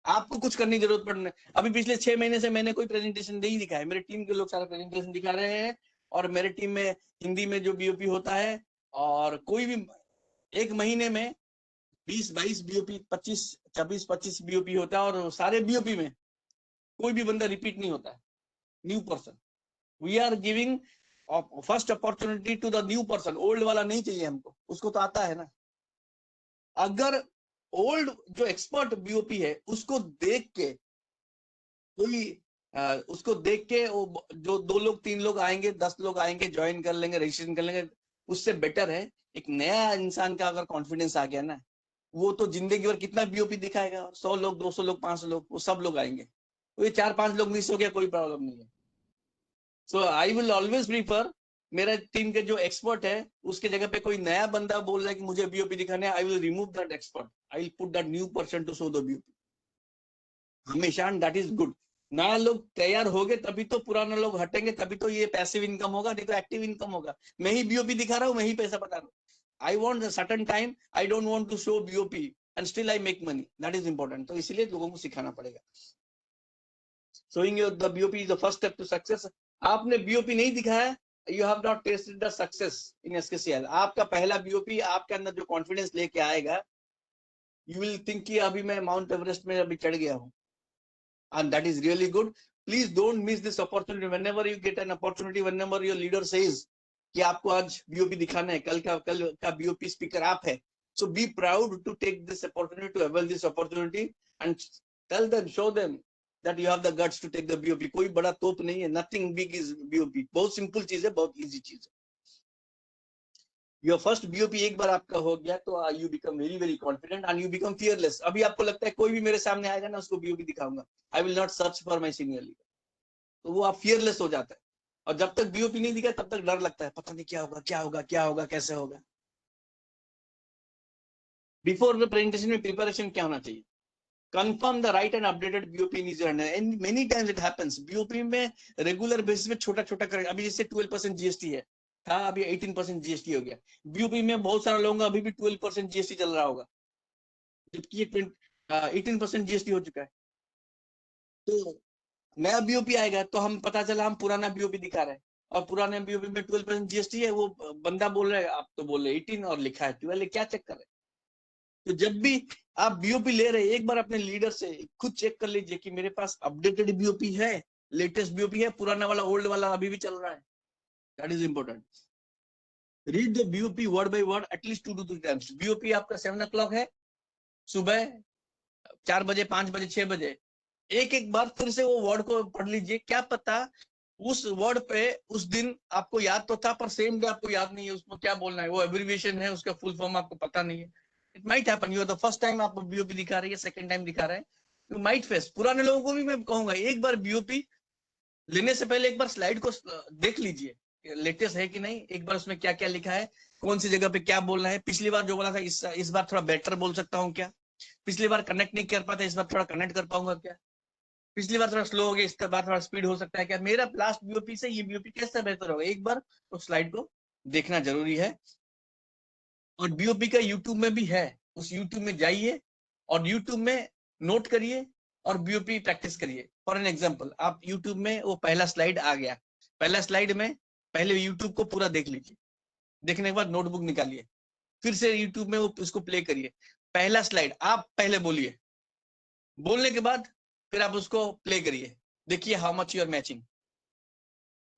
Speaker 1: आपको कुछ करने की जरूरत पड़ने, अभी पिछले 6 महीने से मैंने कोई प्रेजेंटेशन नहीं दिखाया, मेरे टीम के लोग सारा प्रेजेंटेशन दिखा रहे हैं। और मेरे टीम में हिंदी में जो बीओपी होता है, और कोई भी एक महीने में 20-22 बीओपी, 25 बीओपी होता है, और सारे बीओपी में कोई भी बंदा रिपीट नहीं होता है, new person. We are giving first opportunity to the new person. Old वाला नहीं चाहिए हमको, उसको तो आता है ना। अगर ओल्ड जो एक्सपर्ट बीओपी है उसको देख के कोई उसको देख के वो जो 2 लोग 3 लोग आएंगे, 10 लोग आएंगे, ज्वाइन कर लेंगे, रजिस्ट्रेशन कर लेंगे, उससे बेटर है एक नया इंसान का अगर कॉन्फिडेंस आ गया ना, वो तो जिंदगी भर कितना बीओपी दिखाएगा, 100 लोग 200 लोग 500 लोग, वो सब लोग आएंगे। तो ये 4-5 लोग मिस हो गया, कोई प्रॉब्लम नहीं है। सो आई विल ऑलवेज प्रीफर, मेरा टीम के जो एक्सपर्ट है उसके जगह पे कोई नया बंदा बोल रहा है कि मुझे बीओपी दिखाने, I will remove that expert, I will put that new person to show the BOP हमेशा। That is good. नया लोग तैयार हो गए तभी तो पुराना लोग हटेंगे, तभी तो ये पैसिव इनकम होगा, नहीं तो एक्टिव इनकम होगा। मैं ही बीओपी दिखा रहा हूँ, मैं ही पैसा बता रहा हूँ। I want certain time, I don't want to show BOP and still I make money, that is important. तो इसलिए लोगों को सिखाना पड़ेगा। Showing your the BOP is the first step to success. आपने बीओपी नहीं दिखाया, you have not tested the success in SKCL. आपका पहला बीओपी आपके अंदर जो कॉन्फिडेंस लेके आएगा, यू विल थिंक कि अभी मैं माउंट एवरेस्ट में अभी चढ़ गया हूँ, and that is really good. Please don't miss this opportunity. Whenever you get an opportunity, whenever your leader says कि आपको आज बीओपी दिखाना है, कल का बीओपी स्पीकर आप है, so be proud to take this opportunity, to avail this opportunity and tell them, show them that you have the guts to take the BOP। कोई बड़ा तोप नहीं है, nothing big is BOP, बहुत simple चीज है, बहुत इजी चीज है। योर फर्स्ट बीओपी एक बार आपका हो गया तो you become very very confident and you become fearless. अभी आपको लगता है कोई भी मेरे सामने आएगा ना, उसको बीओपी दिखाऊंगा, I will not search for my senior leader, तो वो आप फियरलेस हो जाता है। और जब तक बीओपी नहीं दिखा तब तक डर लगता है, पता नहीं क्या होगा क्या होगा क्या होगा कैसे होगा। बिफोर द प्रेजेंटेशन में प्रिपरेशन क्या होना चाहिए? Confirm the right and updated BOP in user and many times it happens. BOP में रेगुलर बेसिस पे छोटा छोटा कर, अभी जैसे 12% जीएसटी है था, अभी 18% जीएसटी हो गया। बीओपी में बहुत सारे लोगों का अभी भी 12% जीएसटी चल रहा होगा, जबकि ये 18% जीएसटी हो चुका है। तो नया बीओपी आएगा तो हम पता चला हम पुराना बीओपी दिखा रहे हैं, और पुराने बीओपी में 12% जीएसटी है, वो बंदा बोल रहा है, आप तो बोल रहे 18 और लिखा है 12, क्या चेक कर रहे हैं? तो जब भी आप बीओपी ले रहे हैं, एक बार अपने लीडर से खुद चेक कर लीजिए कि मेरे पास अपडेटेड बीओपी है, लेटेस्ट बीओपी है, पुराना वाला ओल्ड वाला अभी भी चल रहा है। That is important. Read the BOP word by word at least 2 to 3 times. BOP आपका 7 o'clock है, सुबह 4 बजे, 5 बजे, 6 बजे, एक एक बार फिर से वो वर्ड को पढ़ लीजिए। क्या पता उस वर्ड पे उस दिन आपको याद तो था, पर सेम डे आपको याद नहीं है उसमें क्या बोलना है, वो एब्रिविएशन है, उसका फुल फॉर्म आपको पता नहीं है। It might happen, you are the first time आप बीओपी दिखा रही है, सेकंड टाइम दिखा रहे हैं, यू माइट फेस। पुराने लोगों को भी मैं कहूंगा एक बार बीओपी लेने से पहले एक बार स्लाइड को देख लीजिए, लेटेस्ट है कि नहीं, एक बार उसमें क्या क्या लिखा है, कौन सी जगह पे क्या बोलना है, पिछली बार जो बोला था इस बार थोड़ा बेटर बोल सकता हूँ क्या, पिछली बार कनेक्ट नहीं कर पाता, इस बार थोड़ा कनेक्ट कर पाऊंगा क्या, पिछली बार थोड़ा स्लो हो गया, इसके बाद थोड़ा स्पीड हो सकता है क्या, मेरा लास्ट बीओपी से ये बीओपी कैसे बेहतर होगा, एक बार उस स्लाइड को देखना जरूरी है। और बीओपी का यूट्यूब में भी है, उस यूट्यूब में जाइए और यूट्यूब में नोट करिए और बीओपी प्रैक्टिस करिए। फॉर एन एग्जांपल, आप यूट्यूब में वो पहला स्लाइड आ गया, पहला स्लाइड में पहले यूट्यूब को पूरा देख लीजिए, देखने के बाद नोटबुक निकालिए, फिर से यूट्यूब में वो उसको प्ले करिए, पहला स्लाइड आप पहले बोलिए, बोलने के बाद फिर आप उसको प्ले करिए, देखिए how much you are matching,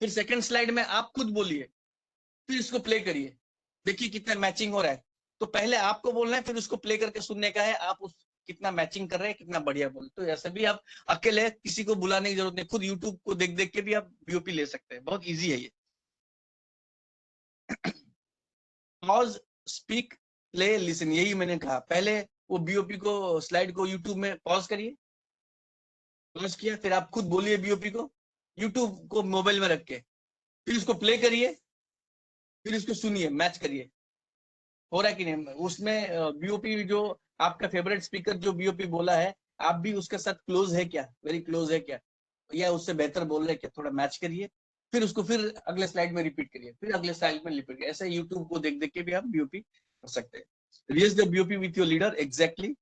Speaker 1: फिर सेकंड स्लाइड में आप खुद बोलिए, फिर इसको प्ले करिए, देखिए कितना मैचिंग हो रहा है। तो पहले आपको बोलना है, फिर उसको प्ले करके सुनने का है, आप उस कितना मैचिंग कर रहे हैं, कितना बढ़िया बोल। तो ऐसे भी आप अकेले किसी को बुलाने की जरूरत नहीं, खुद यूट्यूब को देख देख के भी आप बीओपी ले सकते हैं, बहुत ईजी है ये। पॉज, स्पीक, प्ले, लिसन, यही मैंने कहा। पहले वो बीओपी को स्लाइड को यूट्यूब में पॉज करिए, पॉज किया, फिर आप खुद बोलिए बीओपी को यूट्यूब को मोबाइल में रख के, फिर उसको प्ले करिए, फिर इसको सुनिए, मैच करिए हो रहा है कि नहीं उसमें। बीओपी जो आपका फेवरेट स्पीकर जो बीओपी बोला है, आप भी उसके साथ क्लोज है क्या, वेरी क्लोज है क्या, या उससे बेहतर बोल रहे हैं क्या, थोड़ा मैच करिए, फिर उसको फिर अगले स्लाइड में रिपीट करिए, फिर अगले स्लाइड में रिपीट करिए। ऐसे यूट्यूब को देख देख के भी आप बीओपी कर सकते हैं। रियज the BOP with your leader exactly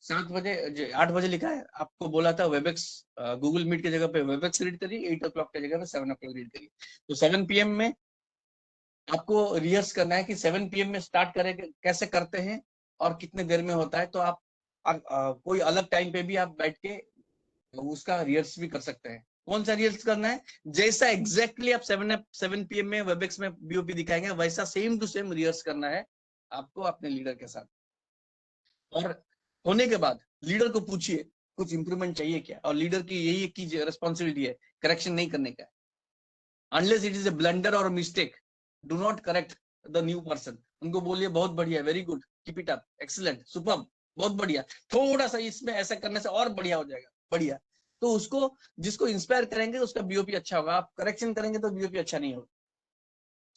Speaker 1: 7 बजे, 8 बजे लिखा है, आपको बोला था वेबएक्स, गूगल मीट की जगह पे वेबएक्स रीड करिए, 8 o'clock की जगह पे 7 o'clock रीड करिए। तो 7 PM में आपको रिहर्स करना है कि 7 PM में स्टार्ट करें, कैसे करते हैं और कितने देर में होता है। तो आप कोई अलग टाइम पे भी आप बैठ के उसका रिहर्स भी कर सकते हैं। कौन सा रिहर्स करना है, जैसा एग्जैक्टली आप 7 PM में वेबएक्स में बीओपी दिखाएंगे, वैसा सेम टू सेम रिहर्स करना है आपको अपने लीडर के साथ। और होने के बाद लीडर को पूछिए कुछ इंप्रूवमेंट चाहिए क्या, और लीडर की यही एक रिस्पॉन्सिबिलिटी है, करेक्शन नहीं करने का। Unless it is a blunder और mistake, do not correct the new person. उनको बोलिए बहुत बढ़िया, very good, keep it up, excellent, superb, बहुत बढ़िया, थोड़ा सा इसमें ऐसा करने से और बढ़िया हो जाएगा, बढ़िया। तो उसको जिसको इंस्पायर करेंगे उसका बीओपी अच्छा होगा, आप करेक्शन करेंगे तो बीओपी अच्छा नहीं होगा।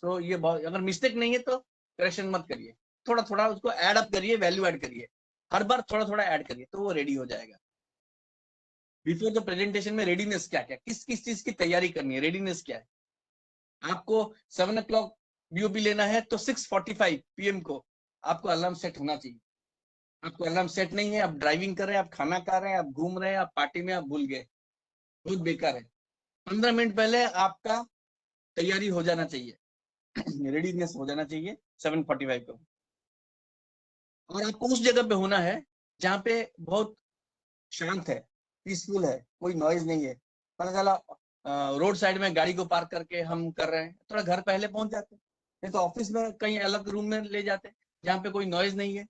Speaker 1: तो ये बहुत, अगर मिस्टेक नहीं है तो करेक्शन मत करिए, थोड़ा थोड़ा उसको ऐड अप करिए, वैल्यू ऐड करिए, हर बार थोड़ा थोड़ा ऐड करिए, तो वो रेडी हो जाएगा। बिफोर द प्रेजेंटेशन में रेडीनेस क्या क्या, किस किस चीज की तैयारी करनी है, रेडीनेस क्या है। आपको 7 o'clock बीओपी लेना है तो 6:45 PM को आपको अलार्म सेट होना चाहिए। आपको अलार्म सेट नहीं है, आप ड्राइविंग कर रहे हैं, आप खाना खा रहे हैं, आप घूम रहे हैं, आप पार्टी में, आप भूल गए, बहुत बेकार है। 15 मिनट पहले आपका तैयारी हो जाना चाहिए, रेडीनेस हो जाना चाहिए 7:45 को। और आपको उस जगह पे होना है जहाँ पे बहुत शांत है, पीसफुल है, कोई नॉइज नहीं है। पता चला रोड साइड में गाड़ी को पार्क करके हम कर रहे हैं, थोड़ा घर पहले पहुंच जाते हैं, नहीं तो ऑफिस में कहीं अलग रूम में ले जाते हैं जहाँ पे कोई नॉइज नहीं है।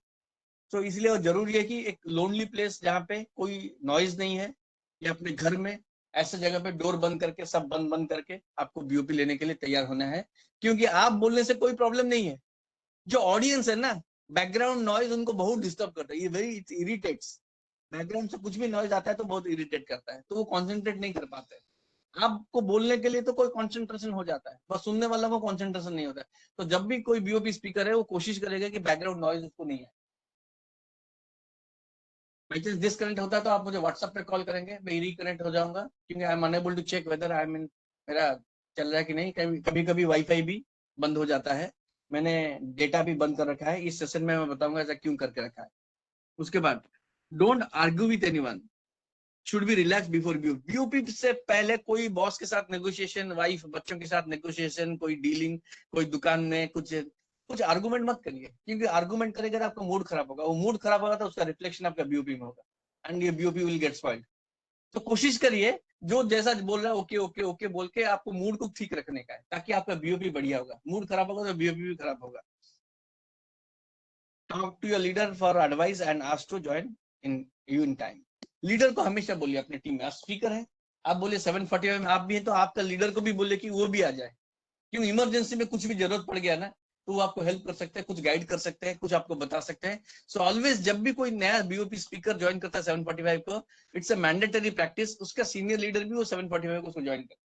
Speaker 1: तो इसलिए वो जरूरी है कि एक लोनली प्लेस जहाँ पे कोई नॉइज नहीं है, या अपने घर में ऐसे जगह पे डोर बंद करके, सब बंद बंद करके आपको बीओपी लेने के लिए तैयार होना है। क्योंकि आप बोलने से कोई प्रॉब्लम नहीं है, जो ऑडियंस है ना, बैकग्राउंड नॉइज उनको बहुत डिस्टर्ब करता है, ये वेरी इरिटेट्स। बैकग्राउंड से कुछ भी नॉइज आता है तो बहुत इरिटेट करता है, तो वो कॉन्सेंट्रेट नहीं कर पाते। आपको बोलने के लिए तो कोई कंसंट्रेशन हो जाता है, बस सुनने वालों को कंसंट्रेशन नहीं होता है। तो जब भी कोई बीओपी स्पीकर है वो कोशिश करेगा कि बैकग्राउंड नॉइज उसको नहीं है। बाई चांस डिसकनेक्ट होता है तो आप मुझे व्हाट्सएप पे कॉल करेंगे, मैं रिकनेक्ट हो जाऊंगा, क्योंकि I am unable to check whether I mean मेरा चल रहा है कि नहीं। कभी कभी वाईफाई भी बंद हो जाता है, मैंने डेटा भी बंद कर रखा है। इस सेशन में मैं बताऊंगा ऐसा क्यों करके रखा है। उसके बाद don't argue with anyone, should be relax before BOP. BOP से पहले कोई बॉस के साथ नेगोशिएशन, वाइफ बच्चों के साथ नेगोशिएशन, कोई डीलिंग, कोई दुकान में कुछ कुछ आर्गुमेंट मत करिए, क्योंकि आर्गुमेंट करेगा तो आपका मूड खराब होगा, वो मूड खराब होगा तो उसका रिफ्लेक्शन आपका बीओपी में होगा एंड ये बीओपी विल गेट स्पॉइल्ड। तो कोशिश करिए जो जैसा बोल रहा है ओके ओके ओके बोल के आपको मूड को ठीक रखने का है, ताकि आपका बीओपी बढ़िया होगा। मूड खराब होगा तो बीओपी भी खराब होगा। Talk to your leader for advice and ask to join in time. Leader को हमेशा बोलिए अपने टीम में, आप स्पीकर है, आप बोलिए 7:45 में आप भी हैं, तो आपका लीडर को भी बोले कि वो भी आ जाए, क्यों इमरजेंसी में कुछ भी जरूरत पड़ गया ना, तो वो आपको हेल्प कर सकते हैं, कुछ गाइड कर सकते हैं, कुछ आपको बता सकते हैं। सो ऑलवेज जब भी कोई नया बीओपी स्पीकर ज्वाइन करता है 7:45 को, इट्स अ मैंडेटरी प्रैक्टिस, उसका सीनियर लीडर भी वो 7:45 को उसको ज्वाइन करे,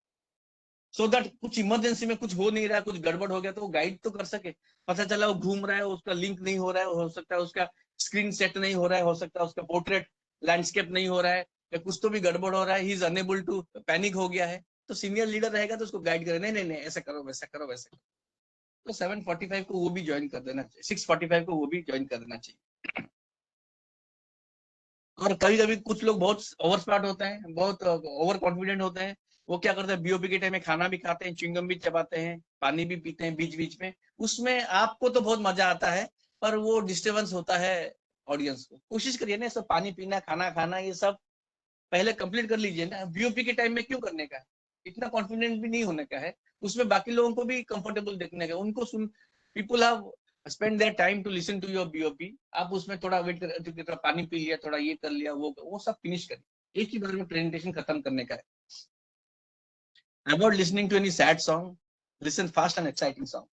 Speaker 1: सो दैट कुछ इमरजेंसी में कुछ हो नहीं रहा है, कुछ गड़बड़ हो गया तो वो गाइड तो कर सके। पता चला वो घूम रहा है, उसका लिंक नहीं हो रहा है, हो सकता है उसका स्क्रीन सेट नहीं हो रहा है, हो सकता है उसका पोर्ट्रेट लैंडस्केप नहीं हो रहा है, या कुछ तो भी गड़बड़ हो रहा है, he is unable to, panic हो गया है, तो सीनियर लीडर रहेगा तो उसको गाइड करे, नहीं नहीं नहीं ऐसा करो वैसा करो वैसा करो। तो 7:45 को वो भी ज्वाइन कर देना चाहिए, 6:45 को वो भी ज्वाइन कर देना चाहिए। और कभी कभी कुछ लोग बहुत ओवर स्मार्ट होते हैं, बहुत ओवर कॉन्फिडेंट होते हैं, वो क्या करते हैं बीओपी के टाइम में खाना भी खाते हैं, च्युइंगम भी चबाते हैं, पानी भी पीते हैं बीच बीच में, उसमें आपको तो बहुत मजा आता है, पर वो डिस्टर्बेंस होता है ऑडियंस को। कोशिश करिए ना सब पानी पीना खाना खाना ये सब पहले कंप्लीट कर लीजिए ना, बीओपी के टाइम में क्यों करने का है, इतना कॉन्फिडेंट भी नहीं होने का है, उसमें बाकी लोगों को भी कंफर्टेबल देखने का, उनको सुन, people have spend their time to listen to your BOP, आप उसमें थोड़ा वेट कर, थोड़ा पानी पी लिया, थोड़ा ये कर लिया, वो सब फिनिश करिए, एक ही बार में प्रेजेंटेशन खत्म करने का है। About listening to any sad song, listen fast and exciting song,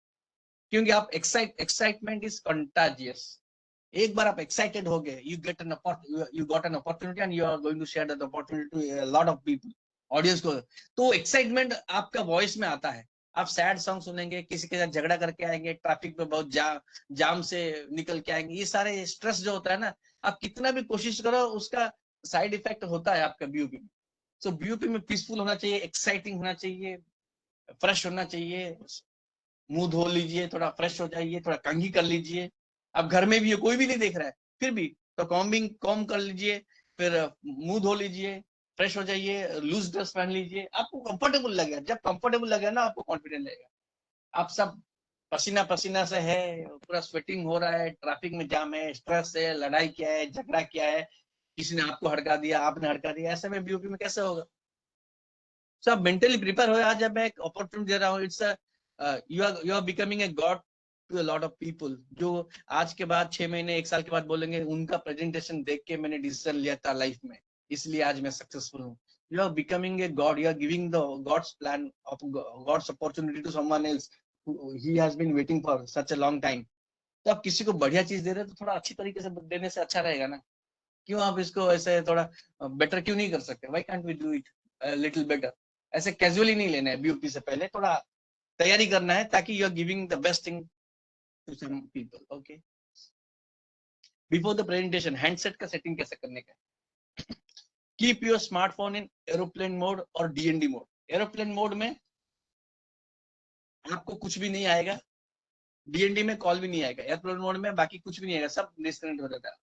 Speaker 1: क्योंकि आप एक्साइटमेंट इज कंटाजियस। एक बार आप एक्साइटेड हो गए, you got an opportunity and you are going to share that opportunity to lot of people, audience को, तो excitement आपका voice में आता है। आप सैड सॉन्ग सुनेंगे, किसी के साथ झगड़ा करके आएंगे, ट्रैफिक में बहुत जाम से निकल के आएंगे, ये सारे स्ट्रेस जो होता है ना, आप कितना भी कोशिश करो उसका साइड इफेक्ट होता है आपका बीओपी में। सो बीओपी में पीसफुल होना चाहिए, एक्साइटिंग होना चाहिए, फ्रेश होना चाहिए, मुंह धो लीजिए, थोड़ा फ्रेश हो जाइए, थोड़ा कंघी कर लीजिए। अब घर में भी है, कोई भी नहीं देख रहा है, फिर भी तो कॉम कर लीजिए, फिर मुंह धो लीजिए, फ्रेश हो जाइए, लूज ड्रेस पहन लीजिए, आपको कंफर्टेबल लगेगा। जब कंफर्टेबल लगेगा ना आपको कॉन्फिडेंट लगेगा। आप सब पसीना पसीना से है, पूरा स्वेटिंग हो रहा है, ट्रैफिक में जाम है, स्ट्रेस है, लड़ाई किया है, झगड़ा किया है, किसी ने आपको हड़का दिया, आपने हड़का दिया, ऐसे में बीओपी में कैसे होगा। सब मेंटली प्रिपेयर हो, आज जब मैं एक अपॉर्चुनिटी दे रहा हूँ, it's you are becoming a god to a lot of people, जो आज के बाद 6 महीने 1 साल के बाद बोलेंगे उनका प्रेजेंटेशन देख के मैंने डिसीजन लिया था लाइफ में, इसलिए आज मैं सक्सेसफुल हूँ। You are becoming a god, you are giving the god's plan of god's opportunity to someone else, he has been waiting for such a long time. तो आप किसी को बढ़िया चीज दे रहे हैं तो थोड़ा अच्छी तरीके से देने से अच्छा रहेगा ना, क्यों आप इसको ऐसे थोड़ा बेटर क्यों नहीं कर सकते, why can't we do it little better. ऐसे कैजुअली नहीं लेना है, बीओपी से पहले थोड़ा तैयारी करना है, ताकि you are giving the best thing to some people. Okay, before the presentation handset का सेटिंग कैसे करने का, keep your smartphone in aeroplane mode और डीएनडी मोड। एरोप्लेन मोड में आपको कुछ भी नहीं आएगा, डीएनडी में कॉल भी नहीं आएगा, एयरप्लेन मोड में बाकी कुछ भी नहीं आएगा, सब डिस्कनेक्ट हो जाता है।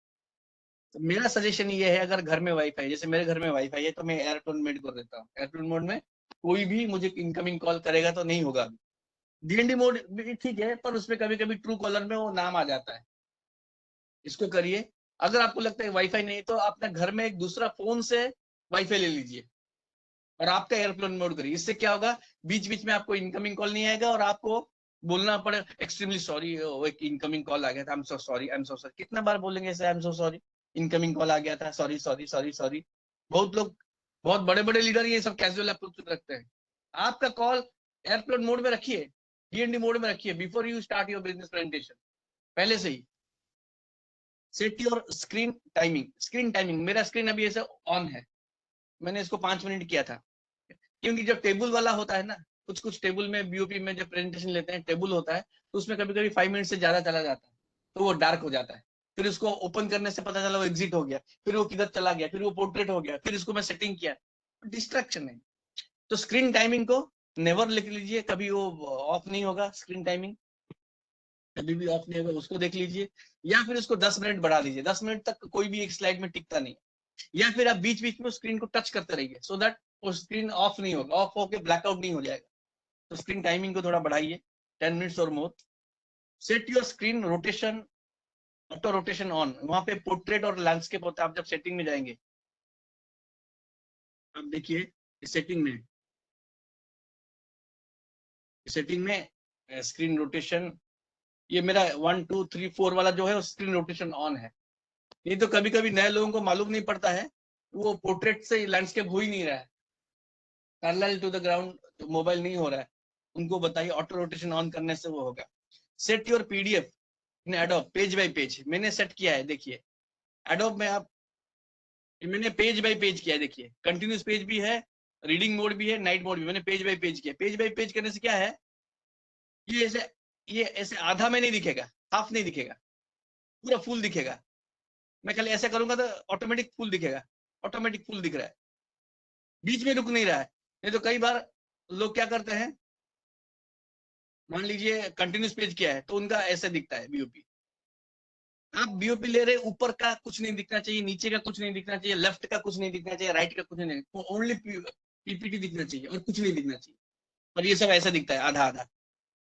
Speaker 1: तो मेरा सजेशन ये है, अगर घर में वाईफाई, जैसे मेरे घर में वाईफाई है, तो मैं एयरप्लेन मोड कर देता हूँ। एयरप्लेन मोड में कोई भी मुझे इनकमिंग कॉल करेगा तो नहीं होगा। डीएनडी मोड भी ठीक है, पर उसमें कभी कभी ट्रू कॉलर में वो नाम आ जाता है, इसको करिए। अगर आपको लगता है वाईफाई नहीं तो अपने घर में एक दूसरा फोन से वाईफाई ले लीजिए और आपका एयरप्लेन मोड करिए, इससे क्या होगा, बीच बीच में आपको इनकमिंग कॉल नहीं आएगा और आपको बोलना पड़े एक्सट्रीमली सॉरी, एक इनकमिंग कॉल आ गया था, I am so sorry, I am so sorry, कितना बार बोलेंगे ऐसे, I am so sorry, incoming call आ गया था, सॉरी सॉरी सॉरी सॉरी। बहुत लोग, बहुत बड़े बड़े लीडर ये सब कैजुअल अप्रोच रखते हैं। आपका कॉल एयरप्लेन मोड में रखिए, डीएनडी मोड में रखिए, before you start your business presentation, पहले से ही set your screen timing. Screen timing, मेरा स्क्रीन अभी ऐसे ऑन है, मैंने इसको 5 मिनट किया था, क्योंकि जब टेबल वाला होता है ना, कुछ कुछ टेबल में बीओपी में जब प्रेजेंटेशन लेते हैं टेबल होता है, तो उसमें कभी कभी 5 मिनट से ज्यादा चला जाता है, तो वो डार्क हो जाता है। फिर उसको ओपन करने से पता चला वो एग्जिट हो गया, फिर वो किधर चला गया, फिर वो पोर्ट्रेट हो गया, फिर इसको मैं सेटिंग किया, डिस्ट्रैक्शन है। तो स्क्रीन टाइमिंग को नेवर लिख लीजिए, कभी वो ऑफ नहीं होगा, स्क्रीन टाइमिंग कभी भी ऑफ नहीं होगा, उसको देख लीजिए। या फिर उसको 10 मिनट बढ़ा दीजिए, 10 मिनट तक कोई भी एक स्लाइड में टिकता नहीं। या फिर आप बीच बीच में स्क्रीन को टच करते रहिए, सो दैट वो स्क्रीन ऑफ नहीं होगा, ऑफ होके ब्लैकआउट नहीं हो जाएगा। तो स्क्रीन टाइमिंग को थोड़ा बढ़ाइए, 10 मिनट्स और more. Set your screen rotation, auto rotation on. वहां पे पोर्ट्रेट और लैंडस्केप होता है, आप जब सेटिंग में जाएंगे, आप देखिए सेटिंग में स्क्रीन रोटेशन, ये मेरा 1 2 3 4 वाला जो है स्क्रीन रोटेशन ऑन है। नहीं तो कभी कभी नए लोगों को मालूम नहीं पड़ता है, वो पोर्ट्रेट से लैंडस्केप हो ही नहीं रहा है, parallel to the ground mobile नहीं हो रहा है, उनको बताइए ऑटो रोटेशन ऑन करने से वो होगा। Set your PDF in adobe page bye page, मैंने सेट किया है, देखिए एडोब में आप, मैंने पेज बाय पेज किया है, देखिए कंटिन्यूस पेज भी है, रीडिंग मोड भी है, नाइट मोड भी, मैंने पेज बाय पेज किया। पेज बाय पेज करने से क्या है, ये ऐसे, ये ऐसे आधा में नहीं दिखेगा, हाफ नहीं दिखेगा, पूरा फुल दिखेगा। मैं खाली ऐसा करूंगा तो ऑटोमेटिक फुल दिखेगा, ऑटोमेटिक फुल दिख रहा है, बीच में रुक नहीं रहा है। नहीं तो कई बार लोग क्या करते हैं, मान लीजिए कंटिन्यूस पेज किया है तो उनका ऐसे दिखता है बीओपी। आप बीओपी ले रहे, ऊपर का कुछ नहीं दिखना चाहिए, नीचे का कुछ नहीं दिखना चाहिए, लेफ्ट का कुछ नहीं दिखना चाहिए, राइट का कुछ नहीं, ओनली पीपीटी दिखना चाहिए और कुछ नहीं दिखना चाहिए। और ये सब ऐसा दिखता है, आधा आधा,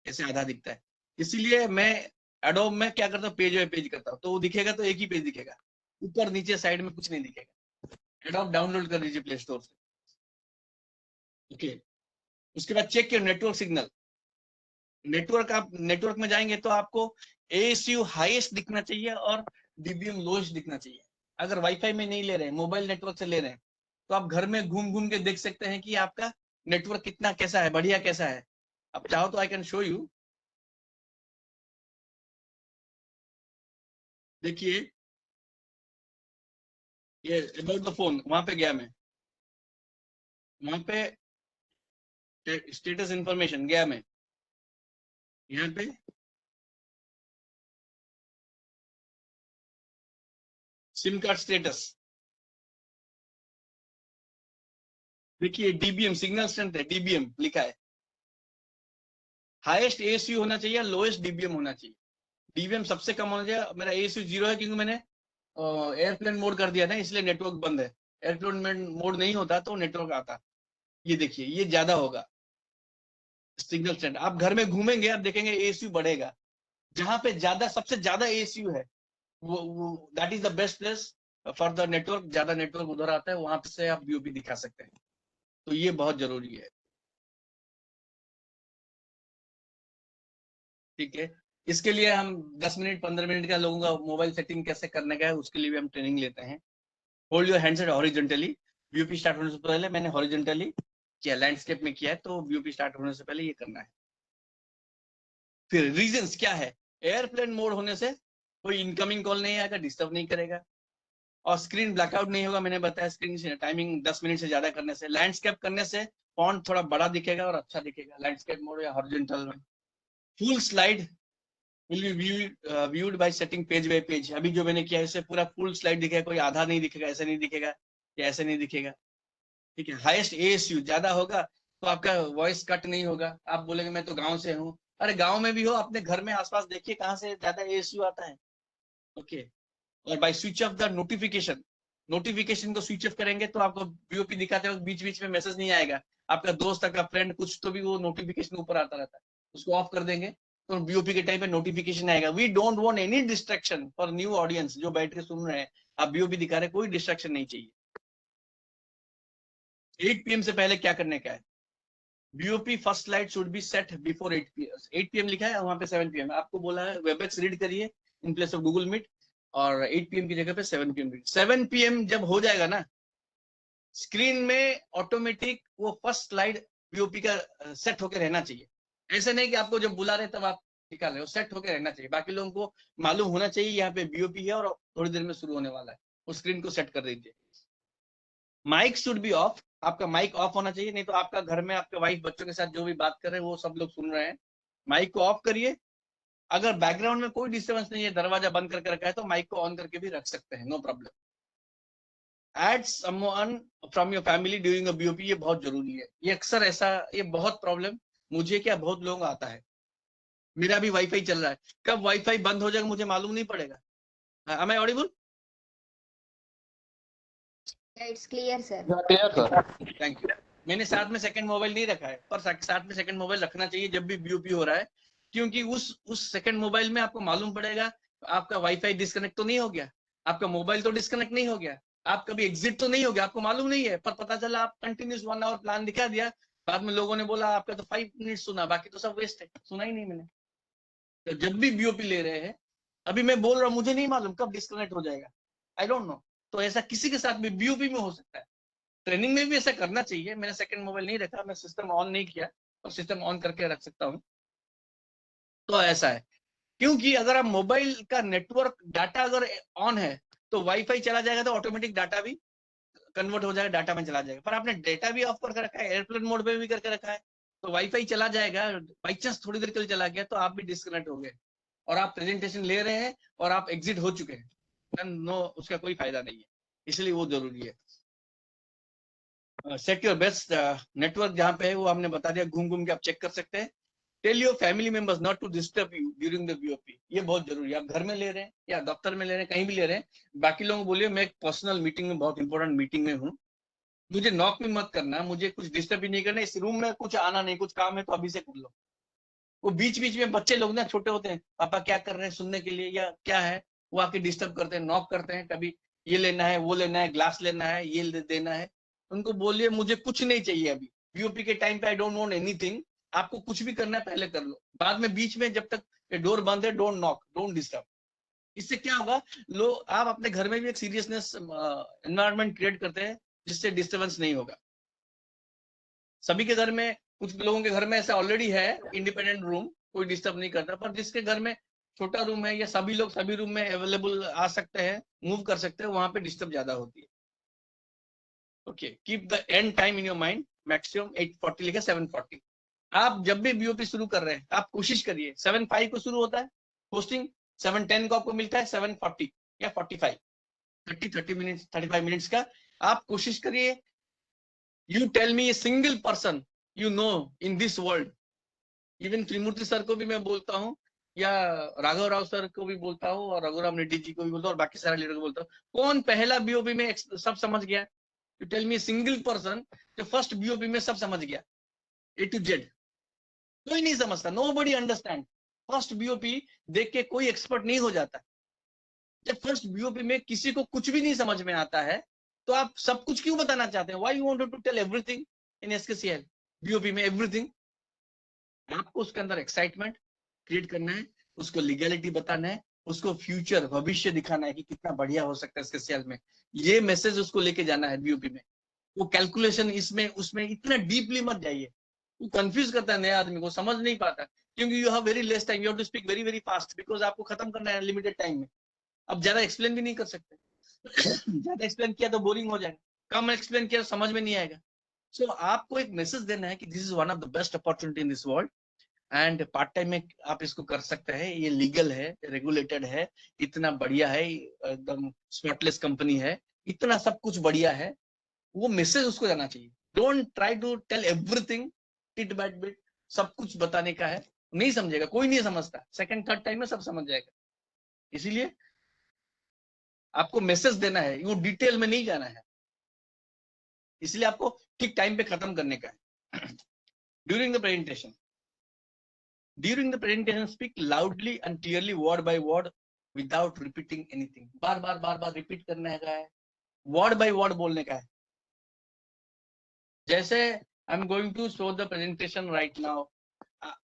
Speaker 1: ऐसे आधा दिखता है। इसीलिए मैं एडोब में क्या करता हूँ, पेज बाय पेज करता हूँ, तो वो दिखेगा तो एक ही पेज दिखेगा, ऊपर नीचे साइड में कुछ नहीं दिखेगा। एडोब डाउनलोड कर लीजिए प्ले स्टोर से। ओके, उसके बाद check your network signal. Network, आप नेटवर्क में जाएंगे तो आपको एएसयू हाईएस्ट दिखना चाहिए और डीबीएम लोएस्ट दिखना चाहिए। अगर वाईफाई में नहीं ले रहे हैं, मोबाइल नेटवर्क से ले रहे हैं, तो आप घर में घूम घूम के देख सकते हैं कि आपका नेटवर्क कितना कैसा है, बढ़िया कैसा है। आप चाहो तो आई कैन शो यू, देखिए ये अबाउट द फोन, वहां पे गया मैं, वहां पे स्टेटस इंफॉर्मेशन गया मैं, यहाँ पे सिम कार्ड स्टेटस, देखिए डीबीएम सिग्नल स्ट्रेंथ है, डीबीएम लिखा है। हाईएस्ट एएसयू होना चाहिए, लोएस्ट डीबीएम होना चाहिए। डीबीएम सबसे कम होना चाहिए, मेरा एएसयू 0 है क्योंकि मैंने एयरप्लेन मोड कर दिया था, इसलिए नेटवर्क बंद है। एयरप्लेन मोड नहीं होता तो नेटवर्क आता। ये देखिए ये ज्यादा होगा सिग्नल स्ट्रेंथ। आप घर में घूमेंगे, आप देखेंगे एएसयू बढ़ेगा, जहां पे ज्यादा, सबसे ज्यादा एएसयू है, वो that is the best place for the network. ज्यादा नेटवर्क उधर आता है, वहां से आप बीओपी दिखा सकते हैं। तो ये बहुत जरूरी है। ठीक है, इसके लिए हम 10 मिनट 15 मिनट का लोगों का मोबाइल सेटिंग कैसे करने का है, उसके लिए भी हम ट्रेनिंग लेते हैं। Hold your handset horizontally, BOP start होने से पहले मैंने हॉरिजॉन्टली किया, लैंडस्केप में किया है, तो बीओपी स्टार्ट होने से पहले ये करना है। फिर रीजंस क्या है, एयरप्लेन मोड होने से कोई इनकमिंग कॉल नहीं आएगा, डिस्टर्ब नहीं करेगा, और स्क्रीन ब्लैकआउट नहीं होगा। मैंने बताया स्क्रीन टाइमिंग 10 मिनट से ज्यादा करने से, लैंडस्केप करने से फॉन्ट थोड़ा बड़ा दिखेगा और अच्छा दिखेगा लैंडस्केप मोड या हॉरिजॉन्टल में। Full slide will be viewed bye setting page bye page. अभी जो मैंने किया है इससे पूरा फुल स्लाइड दिखेगा, कोई आधा नहीं दिखेगा, ऐसे नहीं दिखेगा या ऐसे नहीं दिखेगा। ठीक है, हाईएस्ट एएसयू ज्यादा होगा तो आपका वॉइस कट नहीं होगा। आप बोलेंगे मैं तो गांव से हूँ, अरे गांव में भी हो, अपने घर में आसपास देखिए कहाँ से ज्यादा एएसयू आता है। ओके, और by switch off the notification, notification को स्विच ऑफ करेंगे तो आपको बीओपी दिखाते वक्त बीच बीच में मैसेज नहीं आएगा, आपका दोस्त आपका फ्रेंड कुछ तो भी वो नोटिफिकेशन ऊपर आता रहता है, उसको ऑफ कर देंगे तो बीओपी के टाइम पे नोटिफिकेशन आएगा। We don't want any distraction for new audience जो बैठ के सुन रहे हैं, आप बीओपी दिखा रहे हैं, कोई डिस्ट्रैक्शन नहीं चाहिए। 8 पीएम से पहले क्या करने का है, BOP first slide should be set before 8 PM. 8 PM लिखा है वहां पे 7 पीएम, आपको बोला है वेबएक्स रीड करिए in place of Google Meet, और 8 पीएम की जगह पे 7 पीएम। 7 पीएम जब हो जाएगा ना, स्क्रीन में ऑटोमेटिक वो फर्स्ट स्लाइड बीओपी का सेट होकर रहना चाहिए। ऐसे नहीं कि आपको जब बुला रहे तब आप निकाल रहे हो, सेट होकर रहना चाहिए। बाकी लोगों को मालूम होना चाहिए यहाँ पे बीओपी है और थोड़ी देर में शुरू होने वाला है, उस स्क्रीन को सेट कर दीजिए। माइक शुड बी ऑफ, आपका माइक ऑफ होना चाहिए, नहीं तो आपका घर में आपके वाइफ बच्चों के साथ जो भी बात कर रहे हैं वो सब लोग सुन रहे हैं। माइक को ऑफ करिए। अगर बैकग्राउंड में कोई डिस्टर्बेंस नहीं है, दरवाजा बंद करके रखा है, तो माइक को ऑन करके भी रख सकते हैं, no problem. Add someone from your family during a BOP, ये बहुत जरूरी है। ये अक्सर ऐसा, ये बहुत प्रॉब्लम मुझे क्या बहुत लोगों को आता है। मेरा भी वाईफाई चल रहा है, कब वाईफाई बंद हो जाएगा मुझे मालूम नहीं पड़ेगा। am I audible?
Speaker 2: It's clear sir.
Speaker 3: Clear sir.
Speaker 1: Thank you. मैंने साथ में सेकंड मोबाइल नहीं रखा है, पर साथ में सेकंड मोबाइल रखना चाहिए जब भी बीओपी हो रहा है, क्योंकि उस सेकंड मोबाइल में आपको मालूम पड़ेगा आपका वाईफाई डिस्कनेक्ट तो नहीं हो गया, आपका मोबाइल तो डिस्कनेक्ट नहीं हो गया, आप कभी एग्जिट तो नहीं हो गया, आपको मालूम नहीं है, पर पता चला आप कंटिन्यूस 1 आवर प्लान दिखा दिया, बाद में लोगों ने बोला आपका तो 5 मिनट सुना, बाकी तो सब वेस्ट है, सुना ही नहीं मैंने। तो जब भी बीओपी ले रहे हैं, अभी मैं बोल रहा हूँ मुझे नहीं मालूम कब डिस्कनेक्ट हो जाएगा, आई डोंट नो। तो ऐसा किसी के साथ भी बीओपी में हो सकता है, ट्रेनिंग में भी ऐसा करना चाहिए। मैंने सेकंड मोबाइल नहीं रखा, मैं सिस्टम ऑन नहीं किया, और सिस्टम ऑन करके रख सकता हूँ। तो ऐसा है, क्योंकि अगर आप मोबाइल का नेटवर्क डाटा अगर ऑन है तो वाईफाई चला जाएगा तो ऑटोमेटिक डाटा भी कन्वर्ट हो जाएगा, डाटा में चला जाएगा। पर आपने डेटा भी ऑफ करके रखा है, एयरप्लेन मोड पे भी करके रखा है, तो वाईफाई चला जाएगा, बाई चांस थोड़ी देर के लिए चला गया तो आप भी डिस्कनेक्ट हो गए, और आप प्रेजेंटेशन ले रहे हैं और आप एग्जिट हो चुके हैं, नो, उसका कोई फायदा नहीं है, इसलिए वो जरूरी है। सेट योर बेस्ट नेटवर्क जहां पे है वो हमने बता दिया, घूम घूम के आप चेक कर सकते हैं। Tell your family members not to disturb you during the BOP, ये बहुत जरूरी है। आप घर में ले रहे हैं या दफ्तर में ले रहे हैं, कहीं भी ले रहे हैं, बाकी लोगों को बोलिए मैं एक पर्सनल मीटिंग में, बहुत इंपॉर्टेंट मीटिंग में हूँ, मुझे नॉक भी मत करना, मुझे कुछ डिस्टर्ब भी नहीं करना, इस रूम में कुछ आना नहीं, कुछ काम है तो अभी से कर लो। वो बीच बीच में बच्चे लोग ना छोटे होते हैं, पापा क्या कर रहे हैं सुनने के लिए या क्या है, वो आके डिस्टर्ब करते हैं, नॉक करते हैं, कभी ये लेना है, वो लेना है, ग्लास लेना है, ये देना है। उनको बोलिए मुझे कुछ नहीं चाहिए अभी, बीओपी के टाइम पे आई डोंट वांट एनीथिंग, आपको कुछ भी करना है पहले कर लो, बाद में बीच में जब तक डोर बंद है डोंट नॉक, डोंट डिस्टर्ब। इससे क्या होगा, लोग आप अपने घर में भी एक सीरियसनेस एनवायरनमेंट क्रिएट करते हैं जिससे डिस्टर्बेंस नहीं होगा। सभी के घर में, कुछ लोगों के घर में ऐसा ऑलरेडी है इंडिपेंडेंट रूम, कोई डिस्टर्ब नहीं करता, पर जिसके घर में छोटा रूम है या सभी लोग सभी रूम में अवेलेबल आ सकते हैं, मूव कर सकते हैं, वहां पे डिस्टर्ब ज्यादा होती है। Okay, keep the end time in your mind, maximum 8:40 लिखा 7:40। आप जब भी बीओपी शुरू कर रहे हैं आप कोशिश करिए, 7:05 को शुरू होता है पोस्टिंग, 7:10 को आपको मिलता है 7:40 या 45, 30 मिनट्स 35 मिनट्स का। आप कोशिश करिए, you tell me a single person you know in this world, even Trimurti sir को भी मैं बोलता हूँ, या राघव राव सर को भी बोलता हूँ, और रघुराम रेड्डी जी को भी बोलता हूँ, और बाकी सारे लीडर को बोलता हूँ, कौन पहला बीओपी में सब समझ गया? You tell me single person जो फर्स्ट बीओपी में सब समझ गया, ए टू जेड। कोई नहीं समझता, नो बडी अंडरस्टैंड। फर्स्ट बीओपी देख के कोई एक्सपर्ट नहीं हो जाता। जब फर्स्ट बीओपी में किसी को कुछ भी नहीं समझ में आता है तो आप सब कुछ क्यों बताना चाहते हैं? Why you want to tell everything in SKCL BOP में, एवरीथिंग? आपको उसके अंदर एक्साइटमेंट क्रिएट करना है, उसको लीगैलिटी बताना है, उसको फ्यूचर भविष्य दिखाना है कि कितना बढ़िया हो सकता है एसकेसीएल में, ये मैसेज उसको लेके जाना है बीओपी में। वो कैलकुलेशन इसमें उसमें इतना डीपली मत जाइए, वो कंफ्यूज करता है नए आदमी को, समझ नहीं पाता, क्योंकि you have very less time, you have to speak very very fast, because आपको खत्म करना है लिमिटेड टाइम में। अब ज्यादा एक्सप्लेन भी नहीं कर सकते ज्यादा एक्सप्लेन किया तो बोरिंग हो जाएगा, कम एक्सप्लेन किया तो समझ में नहीं आएगा। सो आपको एक मैसेज देना है कि this is one of the best opportunity in this world, and part time में आप इसको कर सकते हैं, ये लीगल है, रेगुलेटेड है, इतना बढ़िया है, एकदम स्पॉटलेस कंपनी है, इतना सब कुछ बढ़िया है। वो मैसेज उसको जाना चाहिए। Don't try to tell everything tit bat bit, सब कुछ बताने का है, नहीं समझेगा, कोई नहीं समझता, सेकंड थर्ड टाइम में सब समझ जाएगा। इसीलिए आपको मैसेज देना है, वो डिटेल में नहीं जाना है, इसलिए आपको ठीक टाइम पे खत्म करने का है। During the presentation speak loudly and clearly word by word without repeating anything. Bar bar repeat करने का है, वर्ड बाय वर्ड बोलने का है। जैसे I am going to show the presentation right now,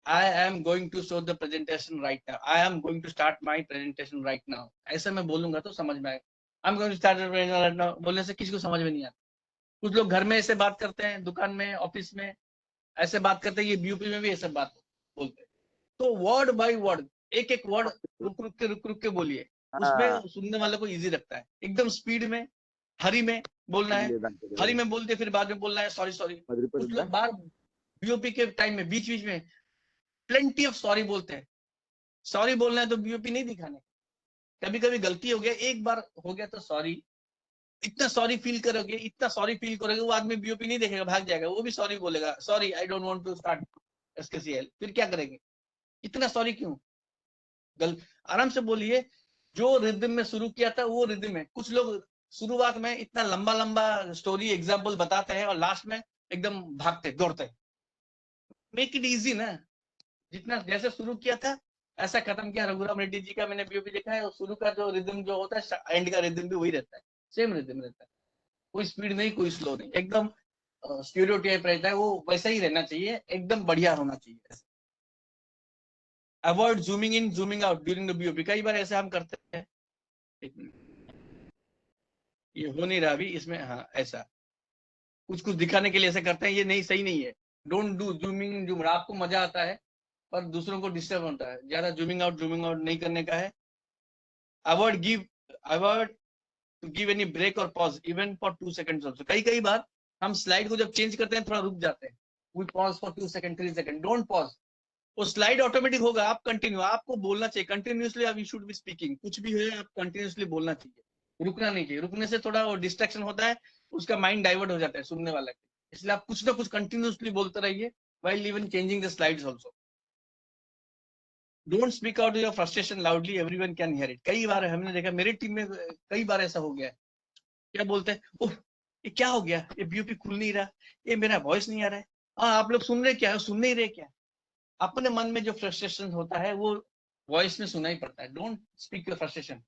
Speaker 1: I am going to show the presentation right now. I am going to start my presentation right now. ऐसा मैं बोलूंगा तो समझ में आएगा। I'm going to start the presentation right now बोलने से किसी को समझ में नहीं आता। कुछ लोग घर में ऐसे बात करते हैं, दुकान में, ऑफिस में ऐसे बात करते हैं, ये बीयूपी में भी ऐसे बात बोलते हैं। तो वर्ड बाय वर्ड, एक एक वर्ड रुक रुक के बोलिए, उसमें सुनने वाले को इजी लगता है। एकदम स्पीड में, हरी में बोलना है, हरी में बोलते फिर बाद में बोलना है सॉरी सॉरी। कुछ लोग बार बीओपी के टाइम में बीच बीच में प्लेंटी ऑफ सॉरी बोलते हैं। सॉरी बोलना है तो बीओपी नहीं दिखाने। कभी कभी गलती हो गया, एक बार हो गया तो सॉरी, इतना सॉरी फील करोगे, इतना सॉरी फील करोगे, वो आदमी बीओपी नहीं देखेगा, भाग जाएगा, वो भी सॉरी बोलेगा, sorry I don't want to start SKCL. फिर क्या करेंगे, इतना सॉरी क्यों? आराम से बोलिए। जो रिदम में शुरू किया था वो रिदम में। कुछ लोग शुरुआत में इतना लंबा लंबा स्टोरी एग्जाम्पल बताते हैं और लास्ट में एकदम भागते दौड़ते। मेक इट इजी ना, जितना जैसे शुरू किया था ऐसा खत्म किया। रघुराम रेड्डी जी का मैंने बीओपी देखा है, शुरू का जो रिदम जो होता है एंड का रिदम भी वही रहता है, सेम रिदम रहता है। कोई स्पीड नहीं, कोई स्लो नहीं, एकदम स्टीरियोटाइप रहता है, वो वैसा ही रहना चाहिए, एकदम बढ़िया होना चाहिए। Avoid zooming in zooming out during the BOP. कई बार ऐसे हम करते हैं, एक मिनट, ये हो नहीं रहा अभी इसमें, हाँ ऐसा कुछ कुछ दिखाने के लिए ऐसा करते हैं, ये नहीं, सही नहीं है। Don't do zooming zoom. आपको मजा आता है पर दूसरों को डिस्टर्ब होता है, ज्यादा जूमिंग आउट नहीं करने का है। Avoid to give any break और pause even for 2 seconds also. कई बार हम स्लाइड को जब चेंज करते हैं थोड़ा रुक जाते हैं, we pause for 2 second 3 second, don't pause. वो स्लाइड ऑटोमेटिक होगा, आप कंटिन्यू, आपको बोलना चाहिए कंटिन्यूअसली, आप यू शुड बी स्पीकिंग। कुछ भी है आप कंटिन्यूअसली बोलना चाहिए, रुकना नहीं चाहिए। रुकने से थोड़ा वो डिस्ट्रैक्शन होता है, उसका माइंड डाइवर्ट हो जाता है सुनने वाला। इसलिए आप कुछ ना कुछ कंटिन्यूअसली बोलते रहिए while even changing the slides also. Don't speak out your frustration loudly, everyone can hear it. कई बार हमने देखा, मेरी टीम में कई बार ऐसा हो गया है। क्या बोलते हैं, ओह ये क्या हो गया, ये बीओपी खुल नहीं रहा, ये मेरा वॉइस नहीं आ रहा है। हाँ आप लोग सुन रहे क्या, सुन नहीं रहे क्या? अपने मन में जो फ्रस्ट्रेशन होता है वो वॉइस में सुना ही पड़ता है। Don't speak your frustration.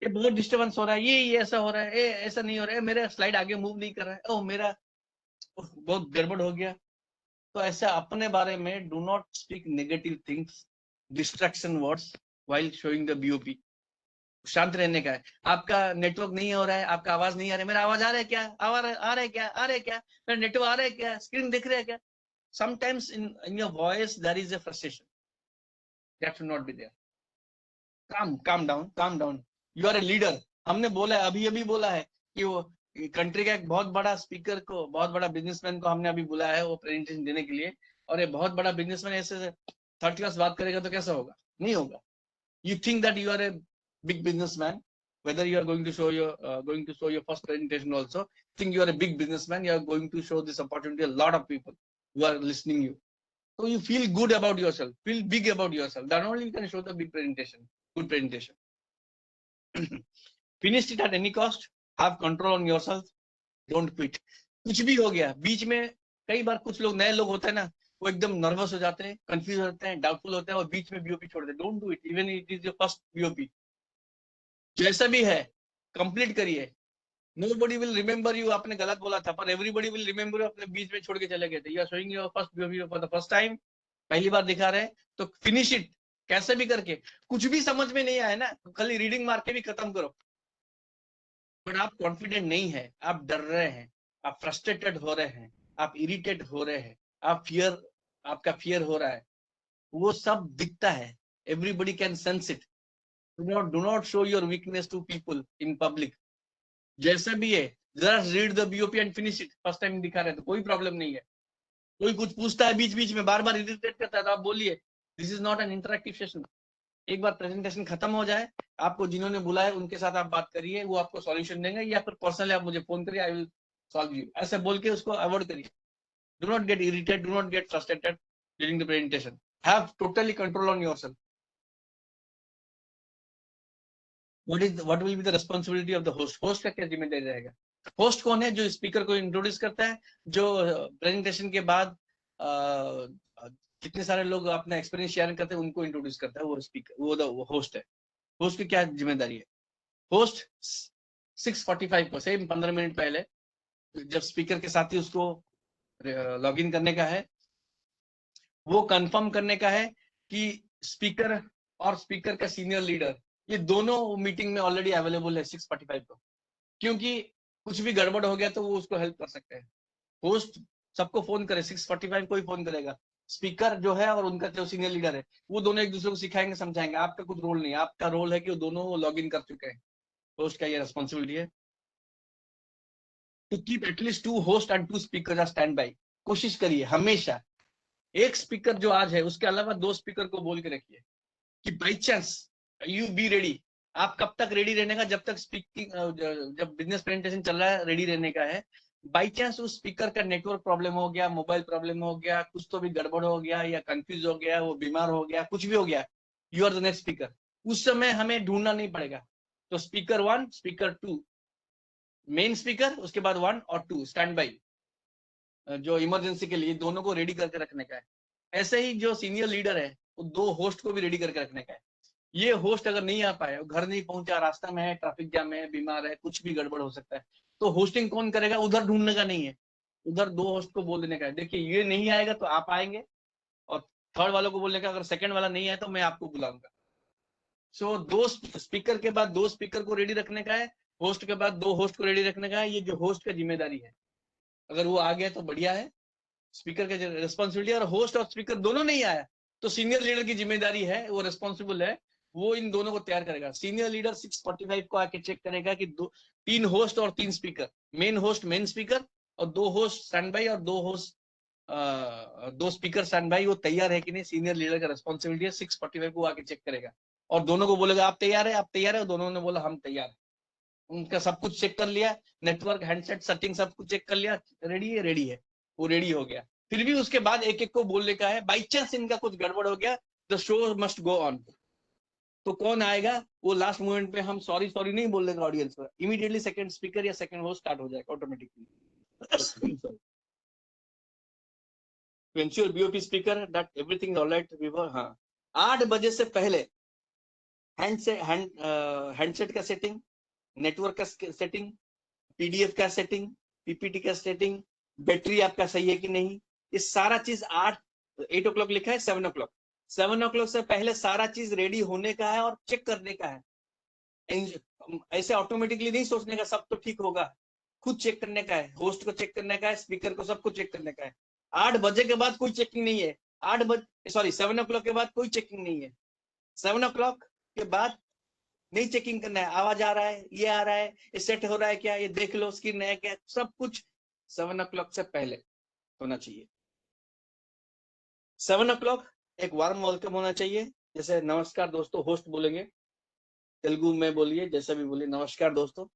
Speaker 1: ये बहुत डिस्टर्बेंस हो रहा है, ये ऐसा हो रहा है, ये ऐसा नहीं हो रहा है, मेरा स्लाइड आगे मूव नहीं कर रहा है, ओह मेरा बहुत गड़बड़ हो गया। तो ऐसा अपने बारे में do not speak negative things, distraction words while showing the BOP. शांत रहने का है। आपका नेटवर्क नहीं हो रहा है, आपका आवाज नहीं आ रहा है, मेरा आवाज आ रहा है क्या, आवाज आ रहा है क्या, आ रहा है क्या, मेरा नेटवर्क आ रहा है क्या, स्क्रीन दिख रहा है क्या? Sometimes in your voice there is a frustration that should not be there. Calm down. You are a leader. हमने बोला है, अभी बोला है कि वो कंट्री का एक बहुत बड़ा स्पीकर को, बहुत बड़ा बिजनेसमैन को हमने अभी बुलाया है वो प्रेजेंटेशन देने के लिए। और ये बहुत बड़ा बिजनेसमैन ऐसे थर्ड क्लास बात करेगा तो कैसा होगा? नहीं होगा। You think that you are a big businessman, whether you are going to show your first presentation also, think you are a big businessman, you are going to show this opportunity a lot of people who are listening you. So you feel good about yourself, feel big about yourself. Then only you can show the big presentation, good presentation. Finish it at any cost. Have control on yourself. Don't quit. कुछ भी हो गया बीच में, कई बार कुछ लोग नए लोग होते हैं ना, वो एकदम नर्वस हो जाते हैं, कंफ्यूज होते हैं, डाउटफुल होते हैं और बीच में बीओपी छोड़ देते हैं। Don't do it, even it is your first BOP. जैसा भी है कंप्लीट करिए। Nobody will remember you, आपने गलत बोला था, पर everybody will remember you, अपने बीच में छोड़ के चले गए थे। You are showing your first BOP for the first time, पहली बार दिखा रहे हैं तो फिनिश इट कैसे भी करके। कुछ भी समझ में नहीं आया ना, खाली रीडिंग मार के भी खत्म करो। बट आप कॉन्फिडेंट नहीं है, आप डर रहे हैं, आप फ्रस्ट्रेटेड हो रहे हैं, आप इरिटेट हो रहे हैं, आपका फियर हो रहा है, वो सब दिखता है। Everybody can sense it. Do not show your weakness to people in public. जैसा भी है just read the BOP and finish it. First time दिखा रहे हैं तो कोई प्रॉब्लम नहीं है। कोई कुछ पूछता है बीच बीच में, बार बार इरिटेट करता है तो आप बोलिए, this is not an interactive session. एक बार प्रेजेंटेशन खत्म हो जाए, आपको जिन्होंने बुलाया उनके साथ आप बात करिए, वो आपको सॉल्यूशन देंगे, या फिर पर्सनली आप मुझे फोन करिए, आई विल सॉल्व यू, ऐसे बोल के उसको अवॉइड करिए। Do not gate irritate, do not get frustrated during the presentation. Have totally control on yourself. what will be the responsibility of the host? Host का क्या जिम्मेदारी रहेगा? होस्ट कौन है? जो स्पीकर को इंट्रोड्यूस करता है, जो प्रेजेंटेशन के बाद कितने सारे लोग अपना एक्सपीरियंस शेयर करते हैं उनको इंट्रोड्यूस करता है, वो स्पीकर, वो होस्ट है। होस्ट की क्या जिम्मेदारी है? होस्ट 6:45 को, सेम 15 मिनट पहले जब स्पीकर के साथ ही उसको लॉग इन करने का है, वो कंफर्म करने का है कि स्पीकर और स्पीकर का सीनियर लीडर ये दोनों मीटिंग में ऑलरेडी अवेलेबल है 6:45 को। क्योंकि कुछ भी गड़बड़ हो गया तो वो उसको हेल्प कर सकते हैं। होस्ट सबको फोन करे, 6:45 को ही फोन करेगा। स्पीकर जो है और उनका जो सीनियर लीडर है वो दोनों एक दूसरे को सिखाएंगे, समझाएंगे। आपका कुछ रोल नहीं है, आपका रोल है कि वो दोनों लॉग इन कर चुके हैं। होस्ट का ये रिस्पॉन्सिबिलिटी है। To keep at least 2 host and 2 speaker are stand by. कोशिश करिए हमेशा एक स्पीकर जो आज है उसके अलावा 2 स्पीकर को बोल के रखिए कि by chance you be ready. आप कब तक रेडी रहने का, जब तक स्पीकिंग, जब बिजनेस प्रेजेंटेशन चल रहा है रेडी रहने का है। बाई चांस उस स्पीकर का नेटवर्क प्रॉब्लम हो गया, मोबाइल प्रॉब्लम हो गया, कुछ तो भी गड़बड़ हो गया या कंफ्यूज हो गया, वो बीमार हो गया, कुछ भी हो गया, you are the next speaker. उस समय हमें ढूंढना नहीं पड़ेगा। तो स्पीकर 1, स्पीकर 2, मेन स्पीकर, उसके बाद 1 और 2 स्टैंड बाई, जो इमरजेंसी के लिए दोनों को रेडी करके रखने का है। ऐसे ही जो सीनियर लीडर है वो 2 होस्ट को भी रेडी करके रखने का है। ये होस्ट अगर नहीं आ पाए, घर नहीं पहुंचा, रास्ता में है, ट्रैफिक जाम है, बीमार है, कुछ भी गड़बड़ हो सकता है, तो होस्टिंग कौन करेगा? उधर ढूंढने का नहीं है, उधर 2 होस्ट को बोल देने का है, देखिए ये नहीं आएगा तो आप आएंगे, और थर्ड वालों को बोलने का अगर सेकंड वाला नहीं आए तो मैं आपको बुलाऊंगा। सो 2 स्पीकर के बाद 2 स्पीकर को रेडी रखने का है, होस्ट के बाद 2 होस्ट को रेडी रखने का है। ये जो होस्ट का जिम्मेदारी है, अगर वो आ गया तो बढ़िया है, स्पीकर का रिस्पॉन्सिबिलिटी। और होस्ट और स्पीकर दोनों नहीं आया तो सीनियर लीडर की जिम्मेदारी है, वो रिस्पॉन्सिबल है, वो इन दोनों को तैयार करेगा। सीनियर लीडर 6:45 को आके चेक करेगा कि 3 होस्ट और 3 speaker, main host main speaker और 2 होस्ट स्टैंड बाई और 2 होस्ट 2 स्पीकर स्टैंड बाई, वो तैयार है कि नहीं। सीनियर लीडर का रिस्पॉन्सिबिलिटी है, 6:45 को आके चेक करेगा और दोनों को बोलेगा आप तैयार है, आप तैयार है, और दोनों ने बोला हम तैयार है। उनका सब कुछ चेक कर लिया, नेटवर्क, हैंडसेट, सेटिंग सब कुछ चेक कर लिया, रेडी है, रेडी है, वो रेडी हो गया। फिर भी उसके बाद एक एक को बोलने का है, बाई चांस इनका कुछ गड़बड़ हो गया, the show must go on. तो कौन आएगा? वो लास्ट मोमेंट पे हम सॉरी सॉरी नहीं बोल देगा ऑडियंस पर, इमीडिएटली सेकंड स्पीकर या सेकंड होस्ट स्टार्ट हो जाएगा automatically. To ensure BOP speaker that everything is all right, हाँ 8 बजे से पहले हैंडसेट का सेटिंग, नेटवर्क का सेटिंग, PDF का सेटिंग, PPT का सेटिंग, बैटरी आपका सही है कि नहीं, ये सारा चीज 8 o'clock लिखा है, 7 o'clock, 7 o'clock से पहले सारा चीज रेडी होने का है और चेक करने का है। ऐसे ऑटोमेटिकली नहीं सोचने का सब तो ठीक होगा, खुद चेक करने का है, होस्ट को चेक करने का है, स्पीकर को सबको चेक करने का है। 8 बजे के बाद कोई चेकिंग नहीं है, 7 o'clock के बाद कोई चेकिंग नहीं है। 7 o'clock के बाद नहीं चेकिंग करना है, आवाज आ रहा है, ये आ रहा है, ये सेट हो रहा है क्या, ये देख लो स्क्रीन है क्या, सब कुछ 7 o'clock से पहले होना चाहिए। 7 o'clock एक वार्म वेलकम होना चाहिए, जैसे नमस्कार दोस्तों, होस्ट बोलेंगे, तेलुगु में बोलिए, जैसा भी बोलिए, नमस्कार दोस्तों,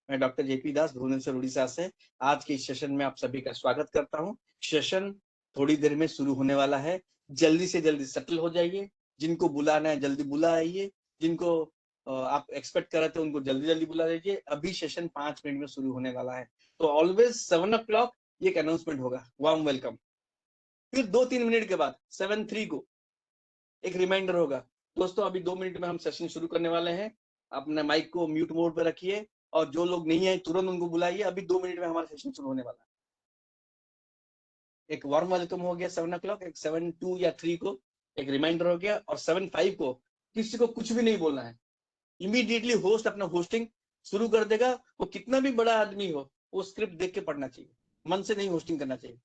Speaker 1: मैं डॉक्टर JP दास भुवनेश्वर उड़ीसा से आज के इस सेशन में आप सभी का स्वागत करता हूं। सेशन थोड़ी देर में शुरू होने वाला है, जल्दी से जल्दी सेटल हो जाइए, जिनको बुलाना है जल्दी बुला आइए, जिनको आप एक्सपेक्ट कर रहे थे उनको जल्दी जल्दी बुला दीजिए। अभी सेशन 5 मिनट में शुरू होने वाला है, तो ऑलवेज 7 o'clock ये एक अनाउंसमेंट होगा, वार्म वेलकम। फिर 2-3 मिनट के बाद 7:03 को एक रिमाइंडर होगा, दोस्तों अभी 2 मिनट में हम सेशन शुरू करने वाले हैं, अपने माइक को म्यूट मोड पे रखिए और जो लोग नहीं आए तुरंत उनको बुलाइए, अभी 2 मिनट में हमारा सेशन शुरू होने वाला है। एक वार्म वेलकम हो गया 7 o'clock, एक 7:02 या 3 को एक रिमाइंडर हो गया, और 7:05 को किसी को कुछ भी नहीं बोलना है, इमीडिएटली होस्ट अपना होस्टिंग शुरू कर देगा। वो कितना भी बड़ा आदमी हो, वो स्क्रिप्ट देख के पढ़ना चाहिए, मन से नहीं होस्टिंग करना चाहिए।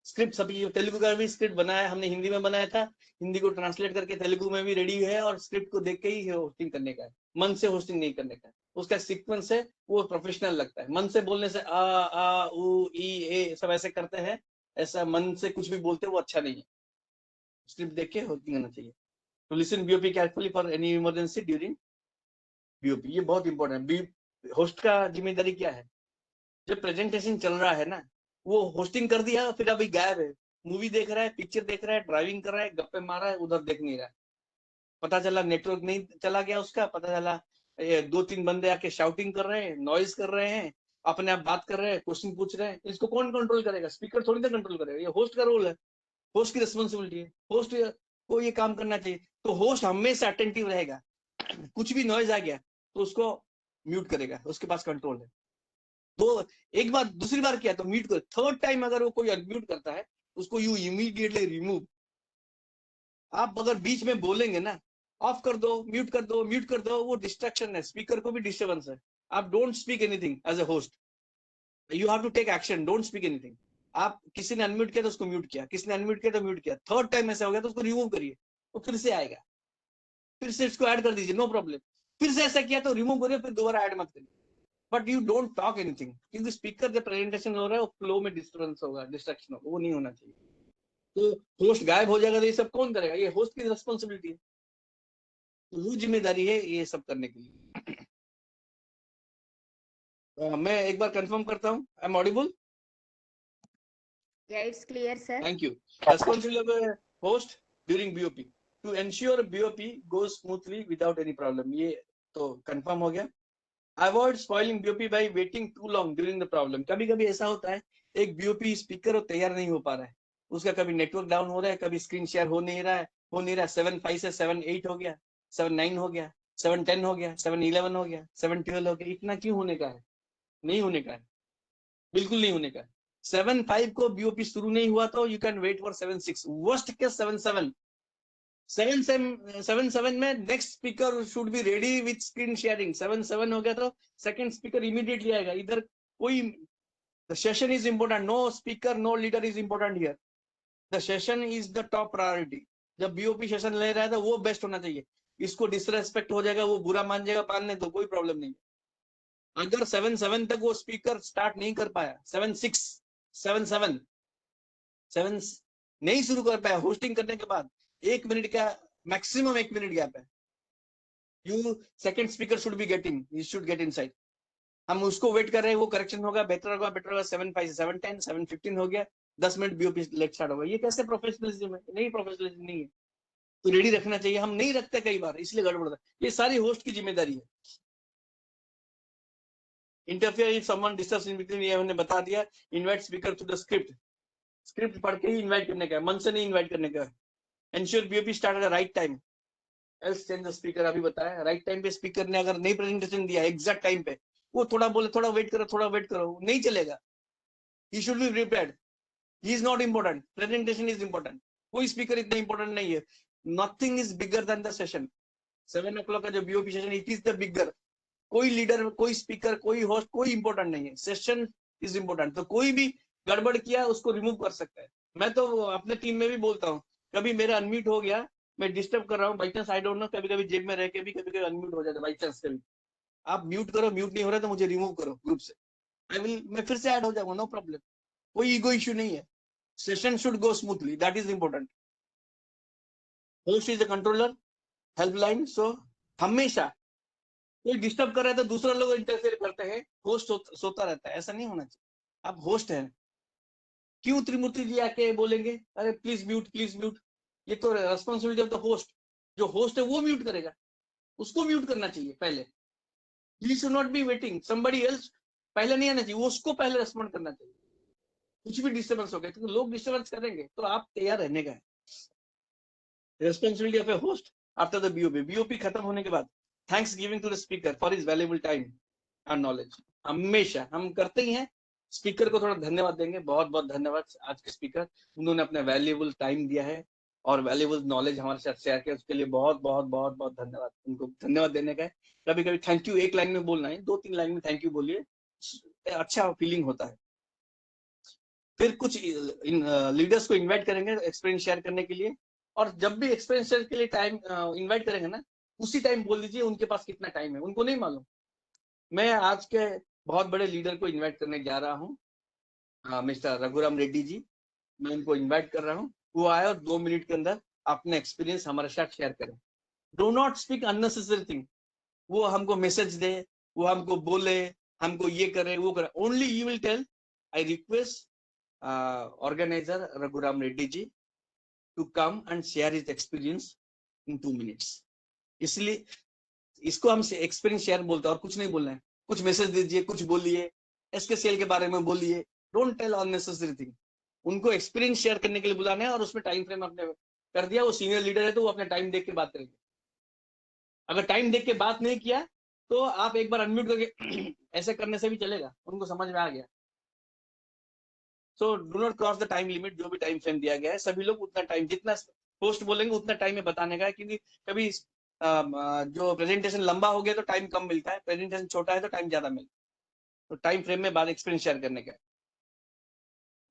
Speaker 1: स्क्रिप्ट सभी, तेलुगु का भी स्क्रिप्ट बनाया हमने, हिंदी में बनाया था, हिंदी को ट्रांसलेट करके तेलुगु में भी रेडी है, और स्क्रिप्ट को देख के ही होस्टिंग करने का है, मन से होस्टिंग नहीं करने का है। उसका सीक्वेंस है, वो प्रोफेशनल लगता है। मन से बोलने से आ उ ई ए सब ऐसे करते हैं, ऐसा मन से कुछ भी बोलते हैं वो अच्छा नहीं है, स्क्रिप्ट देख के होस्टिंग करना चाहिए। तो listen BOP carefully for any emergency during BOP, ये बहुत इंपॉर्टेंट है। होस्ट का जिम्मेदारी क्या है? जब प्रेजेंटेशन चल रहा है ना, वो होस्टिंग कर दिया फिर अभी गायब है, मूवी देख रहा है, पिक्चर देख रहा है, ड्राइविंग कर रहा है, गप्पे मार रहा है, उधर देख नहीं रहा है। पता चला नेटवर्क नहीं चला गया उसका, पता चला 2-3 बंदे आके शाउटिंग कर रहे हैं, नॉइज कर रहे हैं, अपने आप बात कर रहे हैं, क्वेश्चन पूछ रहे हैं, इसको कौन कंट्रोल करेगा? स्पीकर थोड़ी ना कंट्रोल करेगा, ये होस्ट का रोल है, होस्ट की रिस्पॉन्सिबिलिटी है, होस्ट को ये काम करना चाहिए। तो होस्ट हमेशा अटेंटिव रहेगा, कुछ भी नॉइज आ गया तो उसको म्यूट करेगा, उसके पास कंट्रोल है। तो एक बार, दूसरी बार किया तो म्यूट कर, थर्ड टाइम अगर वो कोई अनम्यूट करता है उसको यू इमीडिएटली रिमूव। आप अगर बीच में बोलेंगे ना, ऑफ कर दो, म्यूट कर दो, म्यूट कर दो, वो डिस्ट्रैक्शन है, स्पीकर को भी डिस्टर्बेंस है। आप don't speak anything as a host, you have to take action, don't speak anything. आप किसी ने अनम्यूट किया तो उसको म्यूट किया, किसी ने अनम्यूट किया तो म्यूट किया, थर्ड टाइम ऐसा हो गया तो उसको रिमूव करिए, वो फिर से आएगा, फिर से इसको ऐड कर दीजिए, नो प्रॉब्लम। फिर से ऐसा किया तो रिमूव करिए, फिर दोबारा ऐड मत करिए, but you don't talk anything, क्योंकि स्पीकर जब प्रेजेंटेशन हो रहा है वो फ्लो में डिस्टर्बेंस होगा, डिस्ट्रैक्शन होगा, वो नहीं होना चाहिए। तो होस्ट गायब हो जाएगा तो ये सब कौन करेगा? ये होस्ट की रिस्पॉन्सिबिलिटी है, तो वो जिम्मेदारी है ये सब करने की। मैं एक बार कंफर्म करता हूँ, आई am Audible?
Speaker 2: Yeah, it's clear, sir.
Speaker 1: Thank you. Responsibility of a host during BOP to ensure BOP goes smoothly without any problem. ये तो कंफर्म हो गया। Avoid spoiling BOP by waiting too long during the problem. कभी कभी ऐसा होता है एक BOP स्पीकर तैयार नहीं हो पा रहा है, उसका कभी नेटवर्क डाउन हो रहा है, कभी स्क्रीन शेयर हो नहीं रहा है 7.5 से 7.8 हो गया, 7.9 हो गया, 7.10 हो गया, 7.11 हो गया, 7.12 हो गया। इतना क्यों होने का है? नहीं होने का है, बिल्कुल नहीं होने का है। 7.5 को बीओपी शुरू नहीं हुआ तो you can wait for 7.6, worst case 7.7। 7.7 में next speaker should be ready with screen sharing. 7.7 हो गया तो सेकंड स्पीकर इमीडिएटली आएगा। इधर कोई the session is important, no speaker no leader is important here, the session is the top priority. जब BOP session ले रहा है तो वो बेस्ट होना चाहिए। इसको डिसरेस्पेक्ट हो जाएगा, वो बुरा मान जाएगा, पालने तो कोई प्रॉब्लम नहीं। अगर 7.7 तक वो स्पीकर स्टार्ट नहीं कर पाया, 7.6 7.7 7 नहीं शुरू कर पाया, होस्टिंग करने के बाद 1 मिनट का मैक्सिमम 1 मिनट गैप है, you second speaker should be getting, you should get inside. हम उसको वेट कर रहे हैं, वो करेक्शन होगा, बेटर होगा, बेटर होगा। 7.5 से 7.10 7.15 हो गया, 10 मिनट बीओपी लेट स्टार्ट होगा। ये कैसे प्रोफेशनलिज्म है? नहीं, प्रोफेशनलिज्म नहीं है। तो रेडी रखना चाहिए, हम नहीं रखते कई बार, इसलिए गड़बड़ होता है। ये सारी होस्ट की जिम्मेदारी है। Interfere if someone disturbs in between, ये हमने बता दिया। Invite speaker to the script, script पढ़ के ही इनवाइट करने का है, मन से नहीं इनवाइट करने का है। Ensure BOP start at the right time, else change the speaker. अभी बताया राइट टाइम पे स्पीकर ने अगर नहीं प्रेजेंटेशन दिया एग्जैक्ट टाइम पे, वो थोड़ा बोले थोड़ा वेट करो, थोड़ा वेट करो, नहीं चलेगा। He should be prepared, he is not important, presentation is important. कोई स्पीकर इतना इंपॉर्टेंट नहीं है, nothing is bigger than the session. 7 o'clock का जो BOP session, it is the bigger. कोई लीडर, कोई स्पीकर, कोई होस्ट, कोई इंपॉर्टेंट नहीं है, सेशन इज इंपॉर्टेंट। तो कोई भी गड़बड़ किया उसको रिमूव कर सकता है। मैं तो अपने टीम में भी बोलता हूँ, कभी मेरा अनम्यूट हो गया, मैं डिस्टर्ब कर रहा हूँ by chance, I don't no, कभी कभी जेब में रह के भी कभी कभी अनम्यूट हो जाता है बाई चांस। कभी आप म्यूट करो, म्यूट नहीं हो रहा तो मुझे रिमूव करो ग्रुप से, मैं फिर से ऐड हो जाऊंगा, नो प्रॉब्लम, कोई ईगो इश्यू नहीं है। Session should go smoothly, that is important. Host is the controller, helpline. So हमेशा कोई डिस्टर्ब कर रहा है तो दूसरा लोग इंटरफेयर करते हैं, होस्ट सोता रहता है, ऐसा नहीं होना चाहिए। आप होस्ट हैं, क्यों त्रिमूर्ति जी आके बोलेंगे अरे प्लीज म्यूट, प्लीज म्यूट? ये तो रेस्पॉन्सिबिलिटी ऑफ द होस्ट। जो होस्ट है वो म्यूट करेगा, उसको म्यूट करना चाहिए पहले। He should not be waiting somebody else, पहले नहीं आना चाहिए, वो उसको पहले रेस्पॉन्ड करना चाहिए। कुछ भी डिस्टर्बेंस हो गया तो लोग डिस्टर्बेंस करेंगे, तो आप तैयार रहने का है। Responsibility of a host after the BOP, BOP खत्म होने के बाद thanks giving to the speaker for his valuable time and knowledge. हमेशा हम करते ही हैं, स्पीकर को थोड़ा धन्यवाद देंगे, बहुत बहुत धन्यवाद आज के स्पीकर, उन्होंने अपना वैल्यूएबल टाइम दिया है और वैल्यूएबल नॉलेज हमारे साथ शेयर किया, उसके लिए बहुत बहुत बहुत बहुत धन्यवाद। उनको धन्यवाद देने का है। कभी कभी थैंक यू एक लाइन में बोलना है, 2-3 लाइन में थैंक यू बोलिए, अच्छा फीलिंग होता है। फिर कुछ लीडर्स को इन्वाइट करेंगे एक्सपीरियंस शेयर करने के लिए, और जब भी एक्सपीरियंस शेयर के लिए टाइम इन्वाइट करेंगे ना, उसी टाइम बोल दीजिए उनके पास कितना टाइम है, उनको नहीं मालूम। मैं आज के बहुत बड़े लीडर को इन्वाइट करने जा रहा हूँ, मिस्टर रघुराम रेड्डी जी, मैं उनको इन्वाइट कर रहा हूँ। वो आए और 2 मिनट के अंदर अपने एक्सपीरियंस हमारे साथ शेयर करें। Do not speak unnecessary thing, वो हमको मैसेज दे, वो हमको बोले, हमको ये करे वो करे, only you will tell I request organiser Raghuram Reddy ji to come and share his experience in 2 minutes. इसलिए इसको हम एक्सपीरियंस शेयर बोलते हैं, और कुछ नहीं बोलना है। कुछ मैसेज दीजिए, कुछ बोलिए, एसकेसीएल के बारे में बोलिए, डोंट टेल अननेसेसरी थिंग। उनको एक्सपीरियंस शेयर करने के लिए बुलाना है, और उसमें टाइम फ्रेम आपने कर दिया। वो सीनियर लीडर है तो वो अपने टाइम देख के बात करेंगे। अगर टाइम देख के बात नहीं किया तो आप एक बार अनम्यूट करके ऐसे करने से भी चलेगा, उनको समझ में आ गया। So do not cross the time limit, जो भी टाइम फ्रेम दिया गया है सभी लोग उतना टाइम, जितना पोस्ट बोलेंगे उतना टाइम में बताने का है। क्योंकि कभी जो प्रेजेंटेशन लंबा हो गया तो टाइम कम मिलता है, प्रेजेंटेशन छोटा है तो टाइम ज्यादा मिलता है। तो टाइम फ्रेम में बाद एक्सपीरियंस शेयर करने का है।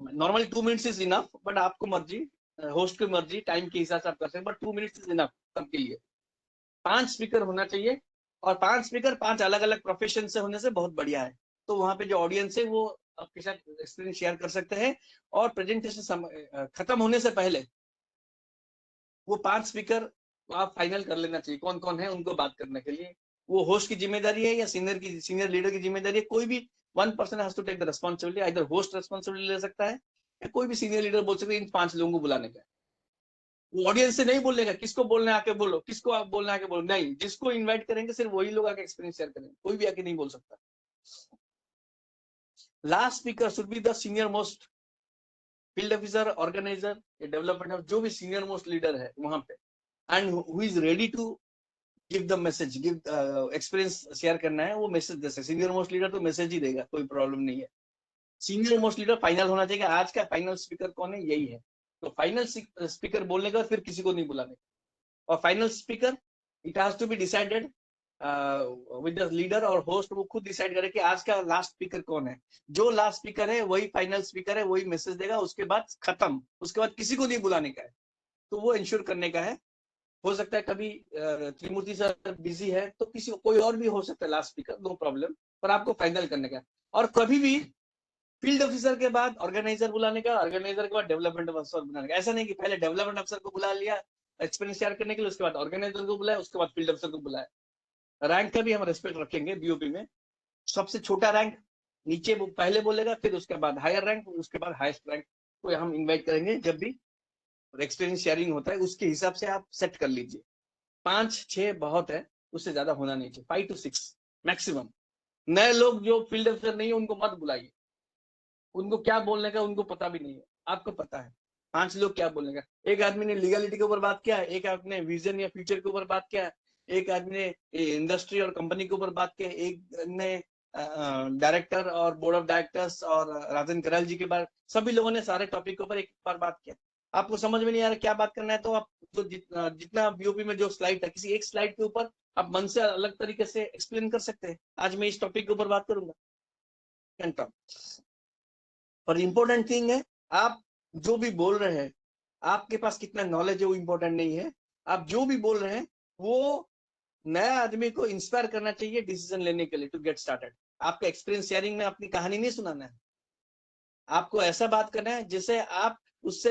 Speaker 1: Normally 2 minutes is enough, but आपको मर्जी, होस्ट की मर्जी, टाइम के हिसाब से आप कर सकते हैं, बट 2 मिनट्स इज इनफ सबके लिए। 5 स्पीकर होना चाहिए, और 5 स्पीकर 5 अलग अलग प्रोफेशन से होने से बहुत बढ़िया है। तो वहां पे जो ऑडियंस है वो आपके साथ एक्सपीरियंस शेयर कर सकते हैं। और प्रेजेंटेशन खत्म होने से पहले वो 5 स्पीकर आप फाइनल कर लेना चाहिए कौन कौन है उनको बात करने के लिए। वो होस्ट की जिम्मेदारी है या सीनियर लीडर की जिम्मेदारी है, कोई भी one person has to take the responsibility. Either host responsibility ले सकता है या कोई भी सीनियर लीडर बोल सकते हैं इन 5 लोगों को बुलाने का। वो ऑडियंस से नहीं बोलेगा किसको बोलना है आके बोलो, किसको आप बोलना है आके बोलो, नहीं, जिसको इन्वाइट करेंगे सिर्फ वही लोग आके एक्सपीरियंस शेयर करेंगे, कोई भी आके नहीं बोल सकता। Last speaker should be the senior most field officer, organiser, development, जो भी सीनियर मोस्ट लीडर है वहां पे, and who is ready to give the message, give experience share करना है, वो मैसेज दे सकते। सीनियर मोस्ट लीडर तो मैसेज ही देगा, कोई प्रॉब्लम नहीं है। सीनियर मोस्ट लीडर फाइनल होना चाहिए, आज का फाइनल स्पीकर कौन है, यही है। तो फाइनल स्पीकर बोलने का फिर किसी को नहीं बुलाने। और final speaker it has to be decided with the leader और होस्ट, वो खुद डिसाइड करे कि आज का लास्ट स्पीकर कौन है। जो लास्ट स्पीकर है वही फाइनल स्पीकर है, वही मैसेज देगा, उसके बाद खत्म, उसके बाद किसी को नहीं बुलाने का है। तो वो इंश्योर करने का है। हो सकता है कभी त्रिमूर्ति सर बिजी है तो किसी कोई और भी हो सकता है लास्ट स्पीकर, नो प्रॉब्लम, पर आपको फाइनल करने का है। और कभी भी फील्ड ऑफिसर के बाद ऑर्गेनाइजर बुलाने का, ऑर्गेनाइजर के बाद डेवलपमेंट अफसर बुलाने का। ऐसा नहीं कि पहले डेवलपमेंट अफसर को बुला लिया एक्सपीरियंस शेयर करने के लिए, उसके बाद ऑर्गेनाइजर को बुलाया, उसके बाद फील्ड अफसर को बुलाया। रैंक का भी हम रेस्पेक्ट रखेंगे बीओपी में। सबसे छोटा रैंक नीचे वो पहले बोलेगा, फिर उसके बाद हायर रैंक, उसके बाद हाईएस्ट रैंक को हम इन्वाइट करेंगे। जब भी एक्सपीरियंस शेयरिंग होता है उसके हिसाब से आप सेट कर लीजिए। 5-6 बहुत है, उससे ज्यादा होना नहीं चाहिए, 5 to 6 मैक्सिमम। नए लोग जो फील्ड अफसर नहीं है उनको मत बुलाइए, उनको क्या बोलने का उनको पता भी नहीं है, आपको पता है 5 लोग क्या बोलने का। एक आदमी ने लीगलिटी के ऊपर बात किया है, एक आदमी ने विजन या फ्यूचर के ऊपर बात किया है, एक आदमी ने इंडस्ट्री और कंपनी के ऊपर बात किया, एक ने डायरेक्टर और बोर्ड ऑफ डायरेक्टर्स और राजन कराल जी के बारे, सभी लोगों ने सारे टॉपिक के ऊपर एक बार बात किया। आपको समझ में नहीं आ रहा क्या बात करना है, तो आप तो जितना बीओपी में जो स्लाइड है, किसी एक स्लाइड के ऊपर आप मन से अलग तरीके से एक्सप्लेन कर सकते हैं। आज मैं इस टॉपिक के ऊपर बात करूंगा, पर इंपॉर्टेंट थिंग है आप जो भी बोल रहे हैं, आपके पास कितना नॉलेज है वो इंपॉर्टेंट नहीं है। आप जो भी बोल रहे हैं वो नया आदमी को इंस्पायर करना चाहिए डिसीजन लेने के लिए, टू गेट स्टार्टेड। आपका एक्सपीरियंस शेयरिंग में अपनी कहानी नहीं सुनाना है, आपको ऐसा बात करना है जिससे आप उससे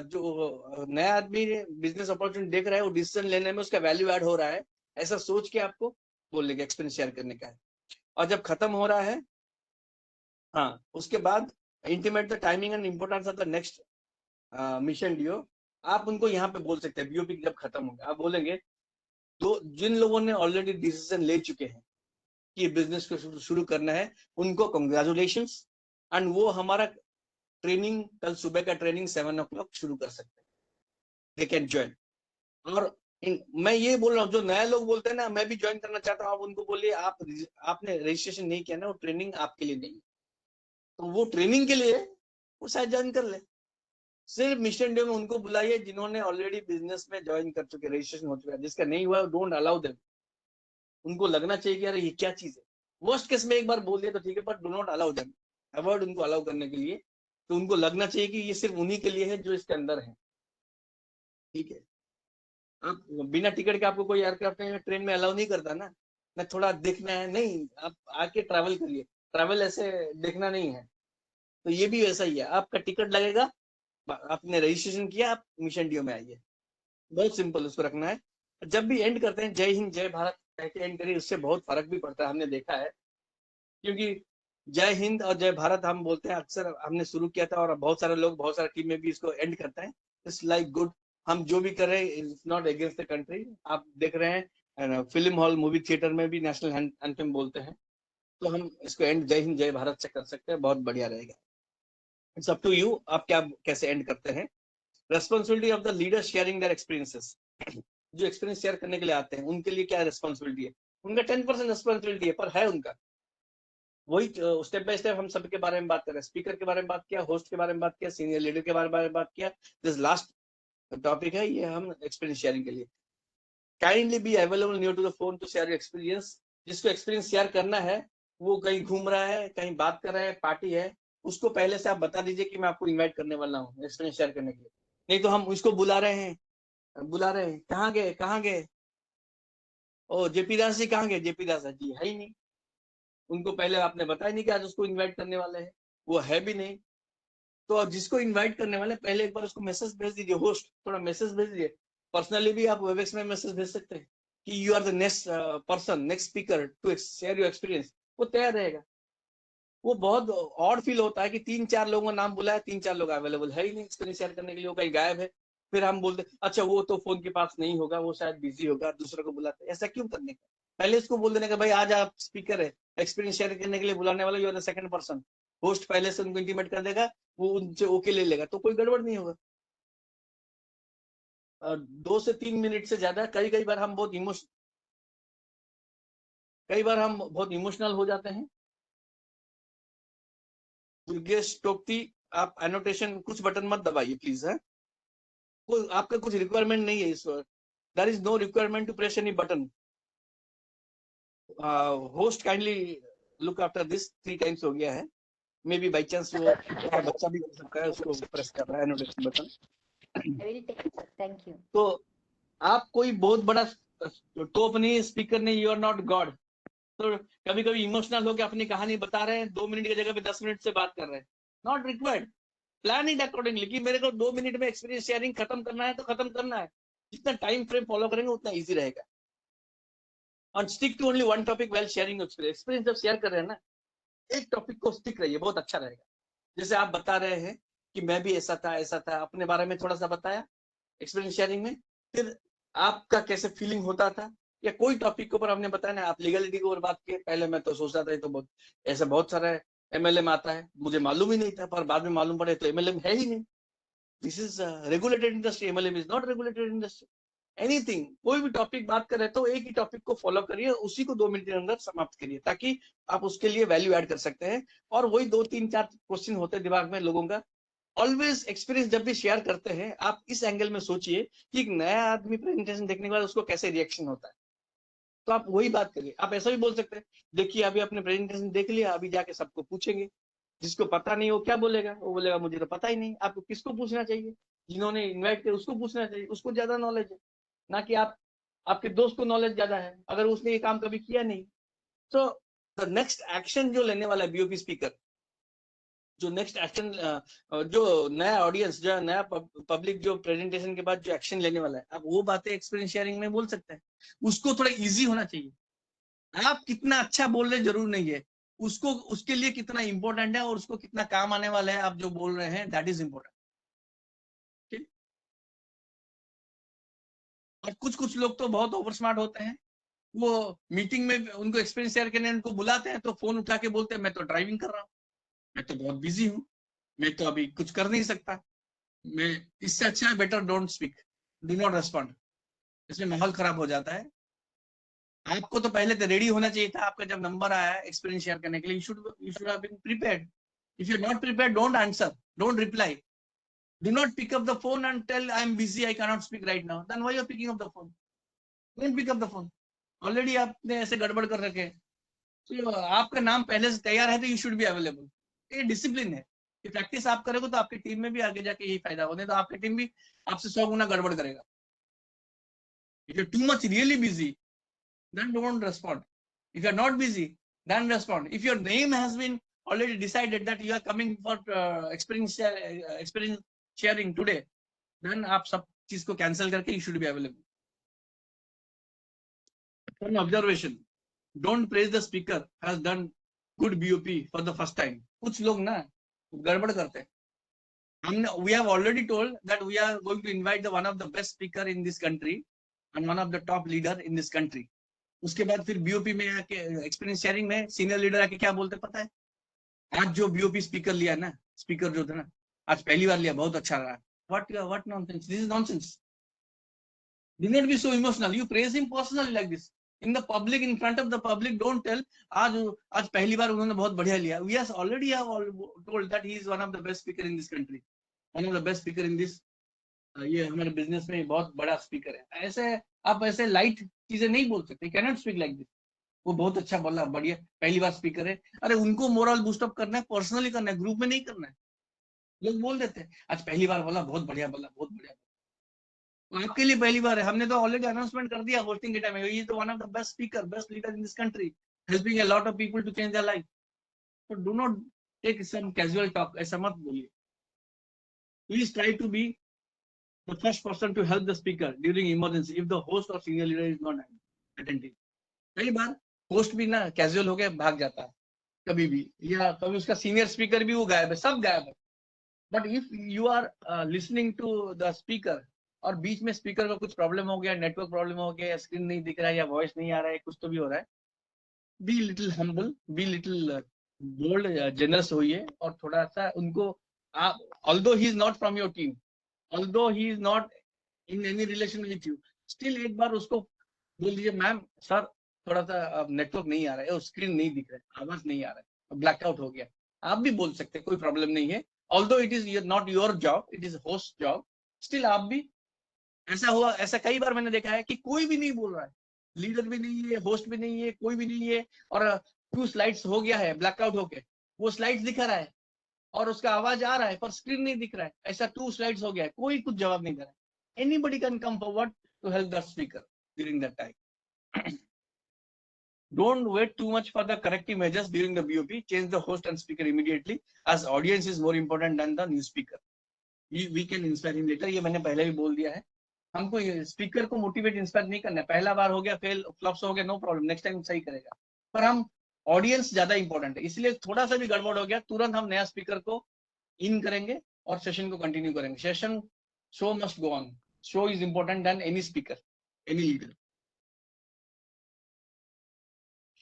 Speaker 1: जो नया आदमी बिजनेस अपॉर्चुनिटी देख रहा है वो डिसीजन लेने में उसका वैल्यू ऐड हो रहा है, ऐसा सोच के आपको बोलने का एक्सपीरियंस शेयर करने का है। और जब खत्म हो रहा है, हाँ, उसके बाद intimate the timing and importance of the next mission डिओ। आप उनको यहाँ पे बोल सकते हैं बीओपी जब खत्म होगा, आप बोलेंगे तो जिन लोगों ने ऑलरेडी डिसीजन ले चुके हैं कि बिजनेस को शुरू करना है, उनको कंग्रेचुलेशन, एंड वो हमारा ट्रेनिंग कल सुबह का ट्रेनिंग 7 o'clock शुरू कर सकते हैं, दे कैन ज्वाइन। और मैं ये बोल रहा हूँ जो नए लोग बोलते हैं ना मैं भी ज्वाइन करना चाहता हूँ, आप उनको बोलिए आपने रजिस्ट्रेशन नहीं किया ना, वो ट्रेनिंग आपके लिए नहीं है। तो वो ट्रेनिंग के लिए वो शायद ज्वाइन कर ले। सिर्फ मिशन डे में उनको बुलाइए जिन्होंने ऑलरेडी बिजनेस में ज्वाइन कर चुके, रजिस्ट्रेशन हो चुका है। जिसका नहीं हुआ डोंट अलाउ देम। उनको लगना चाहिए कि यार ये क्या चीज है। वर्स्ट केस में एक बार बोल दिया तो ठीक है, but do not allow them, avoid उनको अलाउ करने के लिए। तो उनको लगना चाहिए कि ये सिर्फ उन्हीं के लिए है जो इसके अंदर है, ठीक है। आप बिना टिकट के आपको कोई एयरक्राफ्ट में ट्रेन में अलाउ नहीं करता ना, ना थोड़ा देखना है, नहीं, आप आके ट्रैवल करिए। ट्रैवल ऐसे देखना नहीं है। तो ये भी वैसा ही है, आपका टिकट लगेगा, आपने रजिस्ट्रेशन किया, आप मिशन डीओ में आइए, बहुत सिंपल उसको रखना है। जब भी एंड करते हैं जय हिंद जय भारत कह के एंड करिए, उससे बहुत फर्क भी पड़ता है, हमने देखा है। क्योंकि जय हिंद और जय भारत हम बोलते हैं अक्सर, हमने शुरू किया था और बहुत सारे लोग, बहुत सारे टीम में भी इसको एंड करते हैं। इट्स लाइक गुड, हम जो भी कर रहे हैं it's not against the country. आप देख रहे हैं फिल्म हॉल मूवी थिएटर में भी नेशनल एंथम बोलते हैं, तो हम इसको एंड जय हिंद जय भारत से कर सकते हैं, बहुत बढ़िया रहेगा। इट्स अप टू यू, आप क्या कैसे एंड करते हैं। Responsibility of the leader sharing their experiences. जो एक्सपीरियंस शेयर करने के लिए आते हैं उनके लिए क्या रेस्पॉन्सिबिलिटी है, उनका 10% रेस्पॉन्सिबिलिटी है, पर है उनका। वही स्टेप बाय स्टेप हम सबके बारे में बात कर रहे हैं, स्पीकर के बारे में बात किया, होस्ट के बारे में बात किया, सीनियर लीडर के बारे में बात किया। दिस लास्ट टॉपिक है ये हम एक्सपीरियंस शेयरिंग के लिए। Kindly be available near to the phone to share your experience. जिसको एक्सपीरियंस शेयर करना है वो कहीं घूम रहा है, कहीं बात कर रहा है, पार्टी है, उसको पहले से आप बता दीजिए कि मैं आपको इन्वाइट करने वाला हूँ एक्सपीरियंस शेयर करने के लिए। नहीं तो हम उसको बुला रहे हैं, कहाँ गए कहाँ गए, ओ जेपी दास जी कहाँ गए? जेपी दास जी है ही नहीं, उनको पहले आपने बताया नहीं कि आज उसको इनवाइट करने वाले हैं, वो है भी नहीं। तो आप जिसको इनवाइट करने वाले पहले एक बार उसको मैसेज भेज दीजिए, होस्ट थोड़ा मैसेज भेज दीजिए। पर्सनली भी आप वेबएक्स में मैसेज भेज सकते हैं कि you are the next person, next speaker to share your experience, वो तैयार रहेगा। वो बहुत ऑड फील होता है कि 3-4 लोगों का नाम बुलाया, 3-4 लोग अवेलेबल है ही नहीं एक्सपीरियंस शेयर करने के लिए, वो कहीं गायब है। फिर हम बोलते अच्छा वो तो फोन के पास नहीं होगा, वो शायद बिजी होगा, दूसरों को बुलाते। ऐसा क्यों करने का? पहले इसको बोल देने का भाई आज आप स्पीकर है, एक्सपीरियंस शेयर करने के लिए बुलाने वाला, you are the second person. Host पहले से उनको इंटीमेट कर देगा, वो उनसे ओके ले लेगा, तो कोई गड़बड़ नहीं होगा। 2 से 3 मिनट से ज्यादा, कई बार हम बहुत इमोशनल हो जाते हैं। दुर्गेश टोकती, आप एनोटेशन कुछ बटन मत दबाइए प्लीज है, कोई आपका कुछ रिक्वायरमेंट नहीं है इस वक्त, there is no requirement to press any button. Host kindly look after this, 3 times हो गया है, मे बी बाई चांस वो उसका बच्चा भी कर सकता है, उसको प्रेस कर रहा है annotation button.
Speaker 2: I will take it. Thank you.
Speaker 1: तो आप कोई बहुत बड़ा टॉप नहीं, स्पीकर नहीं, यू आर नॉट गॉड। तो कभी कभी इमोशनल होकर अपनी कहानी बता रहे हैं, 2 मिनट की जगह पे 10 मिनट से बात कर रहे हैं, not required. Plan it accordingly कि मेरे को 2 मिनट में एक्सपीरियंस शेयरिंग खत्म करना है तो खत्म करना है, जितना टाइम फ्रेम फॉलो करेंगे उतना इजी रहेगा। और stick to only one topic well sharing experience. जब शेयर कर रहे हैं ना, एक टॉपिक को स्टिक रहिए, बहुत अच्छा रहेगा। जैसे आप बता रहे हैं कि मैं भी ऐसा था, अपने बारे में थोड़ा सा बताया एक्सपीरियंस शेयरिंग में, फिर आपका कैसे फीलिंग होता था, या कोई टॉपिक के ऊपर हमने बताया ना, आप लीगलिटी के ऊपर बात किए। पहले मैं तो सोचता था तो बहुत ऐसा बहुत सारा एमएलएम आता है, मुझे मालूम ही नहीं था, पर बाद में मालूम पड़े तो एमएलएम है ही नहीं। This is regulated industry, MLM is not regulated industry. Anything, कोई भी टॉपिक बात कर रहे तो एक ही टॉपिक को फॉलो करिए, उसी को 2 मिनट के अंदर समाप्त करिए, ताकि आप उसके लिए वैल्यू ऐड कर सकते हैं। और वही 2-3-4 क्वेश्चन होते हैं दिमाग में लोगों का। ऑलवेज एक्सपीरियंस जब भी शेयर करते हैं, आप इस एंगल में सोचिए कि एक नया आदमी प्रेजेंटेशन देखने के बाद उसको कैसे रिएक्शन होता है, तो आप वही बात करिए। आप ऐसा भी बोल सकते हैं, देखिए अभी आपने प्रेजेंटेशन देख लिया, अभी जाके सबको पूछेंगे, जिसको पता नहीं वो क्या बोलेगा, वो बोलेगा मुझे तो पता ही नहीं। आपको किसको पूछना चाहिए? जिन्होंने इन्वाइट किया उसको पूछना चाहिए, उसको ज्यादा नॉलेज है, ना कि आप आपके दोस्त को नॉलेज ज्यादा है अगर उसने ये काम कभी किया नहीं। तो द नेक्स्ट एक्शन जो लेने वाला है बीओपी स्पीकर, जो नेक्स्ट एक्शन, जो नया ऑडियंस, जो नया पब्लिक जो प्रेजेंटेशन के बाद जो एक्शन लेने वाला है, आप वो बातें एक्सपीरियंस शेयरिंग में बोल सकते हैं। उसको थोड़ा इजी होना चाहिए। आप कितना अच्छा बोल रहे जरूर नहीं है, उसको उसके लिए कितना इंपॉर्टेंट है और उसको कितना काम आने वाला है आप जो बोल रहे हैं, दैट इज इंपॉर्टेंट। और कुछ कुछ लोग तो बहुत ओवर स्मार्ट होते हैं, वो मीटिंग में उनको एक्सपीरियंस शेयर करने उनको बुलाते हैं तो फोन उठा के बोलते हैं मैं तो ड्राइविंग कर रहा हूँ, मैं तो बहुत बिजी हूँ, मैं तो अभी कुछ कर नहीं सकता। मैं इससे अच्छा है better don't speak, do not respond. इसमें माहौल खराब हो जाता है। आपको तो पहले तो रेडी होना चाहिए था, आपका जब नंबर आया एक्सपीरियंस शेयर करने के लिए, you should have been prepared. If you are not prepared, don't answer, don't reply, do not pick up the phone and tell I am busy, I cannot speak right now. Then why you are picking up the phone? Don't pick up the phone. Already आपने ऐसे गड़बड़ कर रखे हैं, तो आपका नाम पहले से तैयार है तो यू शुड बी अवेलेबल। ये डिसिप्लिन है, ये प्रैक्टिस आप करोगे तो आपकी टीम में भी आगे जाके यही फायदा होने, तो आपकी टीम भी आपसे 100 गुना गड़बड़ करेगा। If you too much really busy, then don't respond. If you are not busy, then respond. If your name has been already decided that you are coming for experience sharing today, then आप सब चीज को cancel करके you should be available. From observation, don't praise the speaker has done good BOP for the first time. कुछ लोग ना गड़बड़ करते हैं। हमने we have already told that we are going to invite the one of the best speaker in this country and one of the top leader in this country. उसके बाद फिर बीओपी में आके एक्सपीरियंस शेयरिंग में senior leader आके क्या बोलते पता है? आज जो बीओपी स्पीकर लिया ना, स्पीकर जो था ना, आज पहली बार लिया, बहुत अच्छा रहा। What nonsense, this is nonsense. Do not be so emotional, you praise him personally like this in the public, in front of the public. Don't tell आज आज पहली बार उन्होंने बहुत बढ़िया लिया। We have already told that he is one of the best speaker in this country, one of the best speaker in this, ये हमारे बिजनेस में बहुत बड़ा स्पीकर है। ऐसे आप ऐसे लाइट चीजें नहीं बोल सकते, can not speak like this. वो बहुत अच्छा बोला, बढ़िया, पहली बार स्पीकर है। अरे उनको मोरल बूस्टअप करना है, पर्सनली करना है, ग्रुप में नहीं करना है। लोग बोल देते हैं आज पहली बार बोला, बहुत बढ़िया बोला, बहुत बढ़िया। आपके लिए पहली बार है, हमने तो ऑलरेडी अनाउंसमेंट कर दिया होस्टिंग के टाइम में, ये तो one of the best speaker, best leader in this country, helping a lot of people to change their life. So do not take some casual talk. ऐसा मत बोलिए. Please try to be the first person to help the speaker during emergency if the host or senior leader is not attentive. कई बार host भी ना casual होके भाग जाता है कभी भी, या कभी उसका सीनियर स्पीकर भी वो गायब है, सब गायब है. But if you are listening to the speaker और बीच में स्पीकर का कुछ प्रॉब्लम हो गया, नेटवर्क प्रॉब्लम हो गया, स्क्रीन नहीं दिख रहा है या वॉइस नहीं आ रहा है, कुछ तो भी हो रहा है, be little humble, be little bold, generous होइए और थोड़ा सा उनको आप, although he is not from your team, although he is not in any relation with you, still एक बार उसको बोल दीजिए, मैम सर थोड़ा सा नेटवर्क नहीं आ रहा है, स्क्रीन नहीं दिख रहा है, आवाज नहीं आ रहा है, ब्लैकआउट हो गया, आप भी बोल सकते हैं, कोई प्रॉब्लम नहीं है. Although it is not your job, it is host job, still आप भी. ऐसा हुआ, ऐसा कई बार मैंने देखा है कि कोई भी नहीं बोल रहा है, लीडर भी नहीं है, होस्ट भी नहीं है, कोई भी नहीं है, और 2 स्लाइड्स हो गया है ब्लैकआउट होके, वो स्लाइड्स दिखा रहा है और उसका आवाज आ रहा है पर स्क्रीन नहीं दिख रहा है, ऐसा 2 स्लाइड्स हो गया है, कोई कुछ जवाब नहीं दे रहा है. Anybody can come forward to help the speaker during that time. Don't wait too much for the corrective measures during the BOP. Change the host and speaker immediately, as audience is more important than the new speaker. We can inspire him later. ये मैंने पहले भी बोल दिया है. हमको speaker को motivate inspire नहीं करना है. पहला बार हो गया, फेल फ्लॉप्स हो गया, नो प्रॉब्लम, नेक्स्ट टाइम सही करेगा. पर हम ऑडियंस ज्यादा इंपॉर्टेंट है, इसलिए थोड़ा सा भी गड़बड़ हो गया तुरंत हम नया स्पीकर को इन करेंगे और सेशन को कंटिन्यू करेंगे. Session, show must go on. Show is important then any speaker, any leader.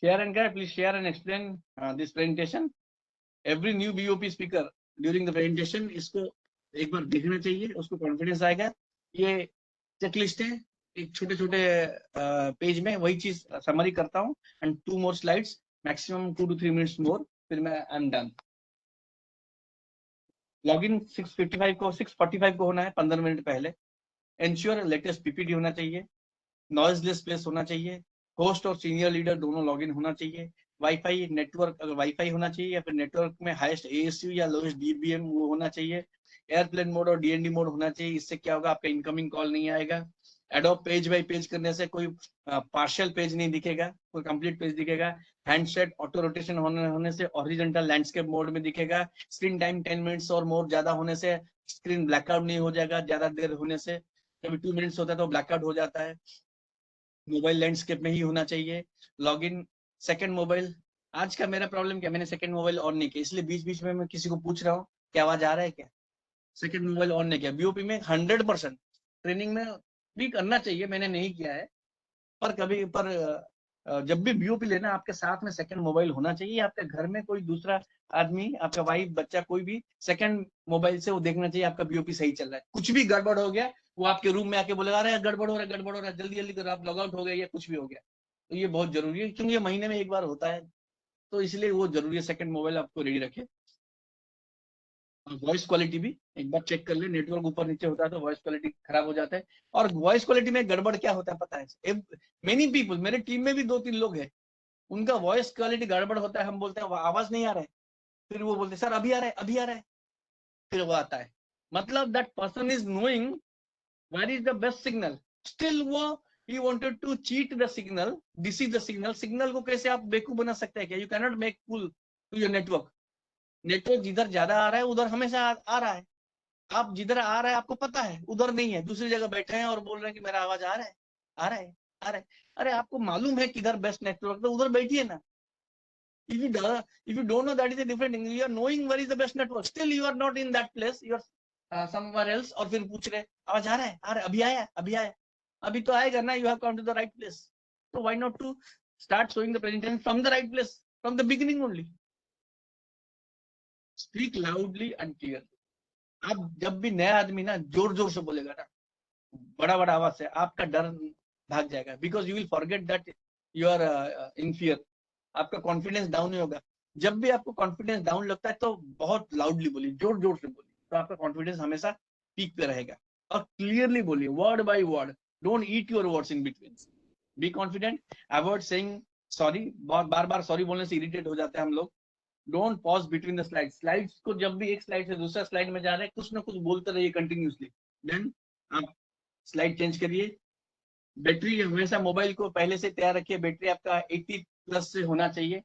Speaker 1: Share and guide, please share and explain this presentation. Every new BOP speaker during the presentation इसको एक बार देखना चाहिए, उसको confidence आएगा. ये checklist है, एक छोटे छोटे पेज में वही चीज समरी करता हूँ, and 2 more slides, maximum 2 to 3 minutes मोर, फिर मैं आई एम डन. लॉगिन 6:45 को होना है, 15 मिनट पहले. एंश्योर लेटेस्ट पीपीटी होना चाहिए, नॉइजलेस प्लेस होना चाहिए, होस्ट और सीनियर लीडर दोनों लॉगिन होना चाहिए, वाईफाई नेटवर्क, अगर वाईफाई होना चाहिए या फिर नेटवर्क में हाईएस्ट एएसयू या लोएस्ट डीबीएम वो होना चाहिए, एयरप्लेन मोड और डीएनडी मोड होना चाहिए. इससे क्या होगा, आपका इनकमिंग कॉल नहीं आएगा. एडोब पेज बाय पेज करने से कोई पार्शियल पेज नहीं दिखेगा, कोई कंप्लीट पेज दिखेगा. हैंडसेट ऑटो रोटेशन होने से हॉरिजॉन्टल लैंडस्केप मोड में दिखेगा. स्क्रीन टाइम 10 मिनट्स और मोर ज्यादा होने से स्क्रीन ब्लैकआउट नहीं हो जाएगा, ज्यादा देर होने से. कभी 2 मिनट्स होता है तो ब्लैकआउट हो जाता है. मोबाइल लैंडस्केप में ही होना चाहिए. लॉगिन सेकंड मोबाइल, आज का मेरा प्रॉब्लम क्या, मैंने सेकंड मोबाइल ऑन नहीं किया, इसलिए बीच बीच में मैं किसी को पूछ रहा हूँ क्या आवाज आ रहा है क्या. सेकंड मोबाइल ऑन नहीं किया. बीओपी में 100% ट्रेनिंग में भी करना चाहिए, मैंने नहीं किया है, पर कभी पर जब भी बीओपी लेना आपके साथ में सेकंड मोबाइल होना चाहिए. आपके घर में कोई दूसरा आदमी, आपका वाइफ, बच्चा, कोई भी सेकंड मोबाइल से वो देखना चाहिए आपका बीओपी सही चल रहा है. कुछ भी गड़बड़ हो गया, वो आपके रूम में आके बोलेगा अरे गड़बड़ हो रहा है, गड़बड़ हो रहा है, जल्दी जल्दी करो, आप लॉग आउट हो गए या कुछ भी हो गया. तो ये बहुत जरूरी है, क्योंकि ये महीने में एक बार होता है, तो इसलिए वो जरूरी है सेकंड मोबाइल आपको रेडी रखे. वॉइस क्वालिटी भी एक बार चेक कर ले, नेटवर्क ऊपर नीचे होता है तो वॉइस क्वालिटी खराब हो जाता है. और वॉइस क्वालिटी में गड़बड़ क्या होता है पता है, मेनी पीपल, मेरे टीम में भी 2-3 लोग हैं, उनका वॉइस क्वालिटी गड़बड़ होता है. हम बोलते हैं आवाज नहीं आ रहा है, फिर वो बोलते हैं सर अभी आ रहा है, अभी आ रहा है, फिर वो आता है. मतलब that person is knowing where is the best signal, still वो he wanted to cheat the signal, deceive the signal. Signal को कैसे आप बेवकूफ बना सकते हैं क्या, you cannot make fool to your network. Network जिधर ज्यादा आ रहा है उधर हमेशा आ रहा है. आप जिधर आ रहा है आपको पता है, उधर नहीं है, दूसरी जगह बैठे हैं और बोल रहे हैं कि मेरा आवाज आ रहा है, आ रहा है, आ रहा है. अरे आपको मालूम है किधर बेस्ट नेटवर्क, तो उधर बैठिए ना. If you don't know, that is a different thing. You are knowing where is the best network, still you are not in that place, you are somewhere else. और फिर पूछ रहे आवाज आ रहा है, आ रहा है, अभी आया, अभी आया, अभी तो आएगा ना. You have come to the right place, so why not to start showing the presentation from the right place, from the beginning only. Speak loudly and clearly. आप जब भी नया आदमी ना जोर जोर से बोलेगा ना, बड़ा बड़ा आवाज से, आपका डर भाग जाएगा. Because you will forget that you are in fear. आपका कॉन्फिडेंस डाउन नहीं होगा. जब भी आपको कॉन्फिडेंस डाउन लगता है तो बहुत लाउडली बोलिए, जोर जोर से बोलिए, तो आपका कॉन्फिडेंस हमेशा पीक पे रहेगा. और क्लियरली बोलिए, word by word, don't eat your words in between. Be confident, avoid saying sorry. Bar bar sorry बोलने से इरिटेट हो जाते हैं हम लोग. Don't pause between the slides. Slides को जब भी एक स्लाइड से दूसरा स्लाइड में जा रहे हैं, कुछ ना कुछ बोलते रहिए कंटिन्यूसली. देन आप स्लाइड चेंज करिए। बैटरी हमेशा मोबाइल को पहले से तैयार रखिए, बैटरी आपका 80 प्लस से होना चाहिए,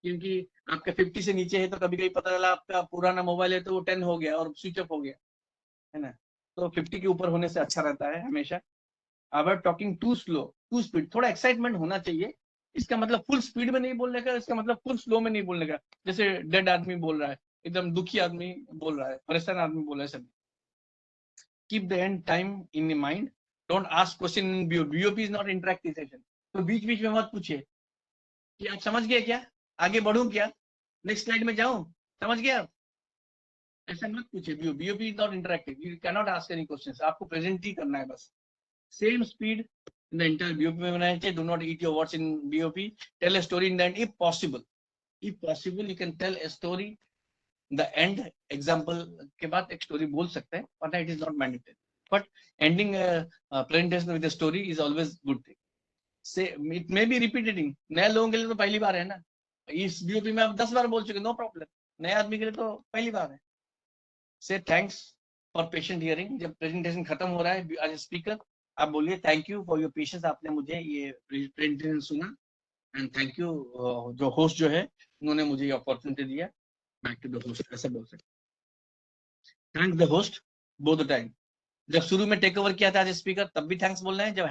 Speaker 1: क्योंकि आपका 50 से नीचे है तो कभी कभी पता चला आपका पुराना मोबाइल है तो वो 10 हो गया और स्विच ऑफ हो गया, है ना। तो 50 के ऊपर होने से अच्छा रहता है हमेशा। अगर talking too slow, too speed, थोड़ा एक्साइटमेंट होना चाहिए। इसका मतलब फुल स्पीड में नहीं बोलने का, इसका मतलब फुल स्लो में नहीं बोलने का। जैसे डेड आदमी बोल रहा है, एकदम दुखी आदमी बोल रहा है, परेशान आदमी बोल रहा है, सब। Keep the end time in mind, don't ask question in BOP. BOP is not interactive session. तो बीच बीच में मत पूछिए कि आप समझ गए क्या, आगे बढ़ूं क्या, नेक्स्ट स्लाइड में जाऊं, समझ गया आप, ऐसा मत पूछिए। BOP is not interactive, you can not ask any questions, आपको प्रेजेंट ही करना है बस। Same speed in the entire BOP में बनाना चाहिए। Do not eat your words in BOP. Tell a story in the end if possible. If possible you can tell a story the end. Example के बाद एक story बोल सकते हैं, वरना it is not mandatory, but ending presentation with story is always good thing. से it may be repeating, नए लोगों के लिए तो पहली बार है ना, इस बीओपी में आप 10 बार बोल चुके, नो प्रॉब्लम। नए आदमी के लिए तो पहली बार है। से थैंक्स फॉर पेशेंट हियरिंग। जब प्रेजेंटेशन खत्म हो रहा है एज स्पीकर, आप बोलिए thank you for your patience, आपने मुझे ये प्रेजेंटेशन सुना, एंड थैंक यू जो होस्ट जो है उन्होंने मुझे ये अपॉर्चुनिटी दिया। बैक टू द होस्ट, ऐसा बोल सकते। Thank the host both the time. जब शुरू में टेक ओवर किया था एज स्पीकर तब भी थैंक्स बोलना है, जब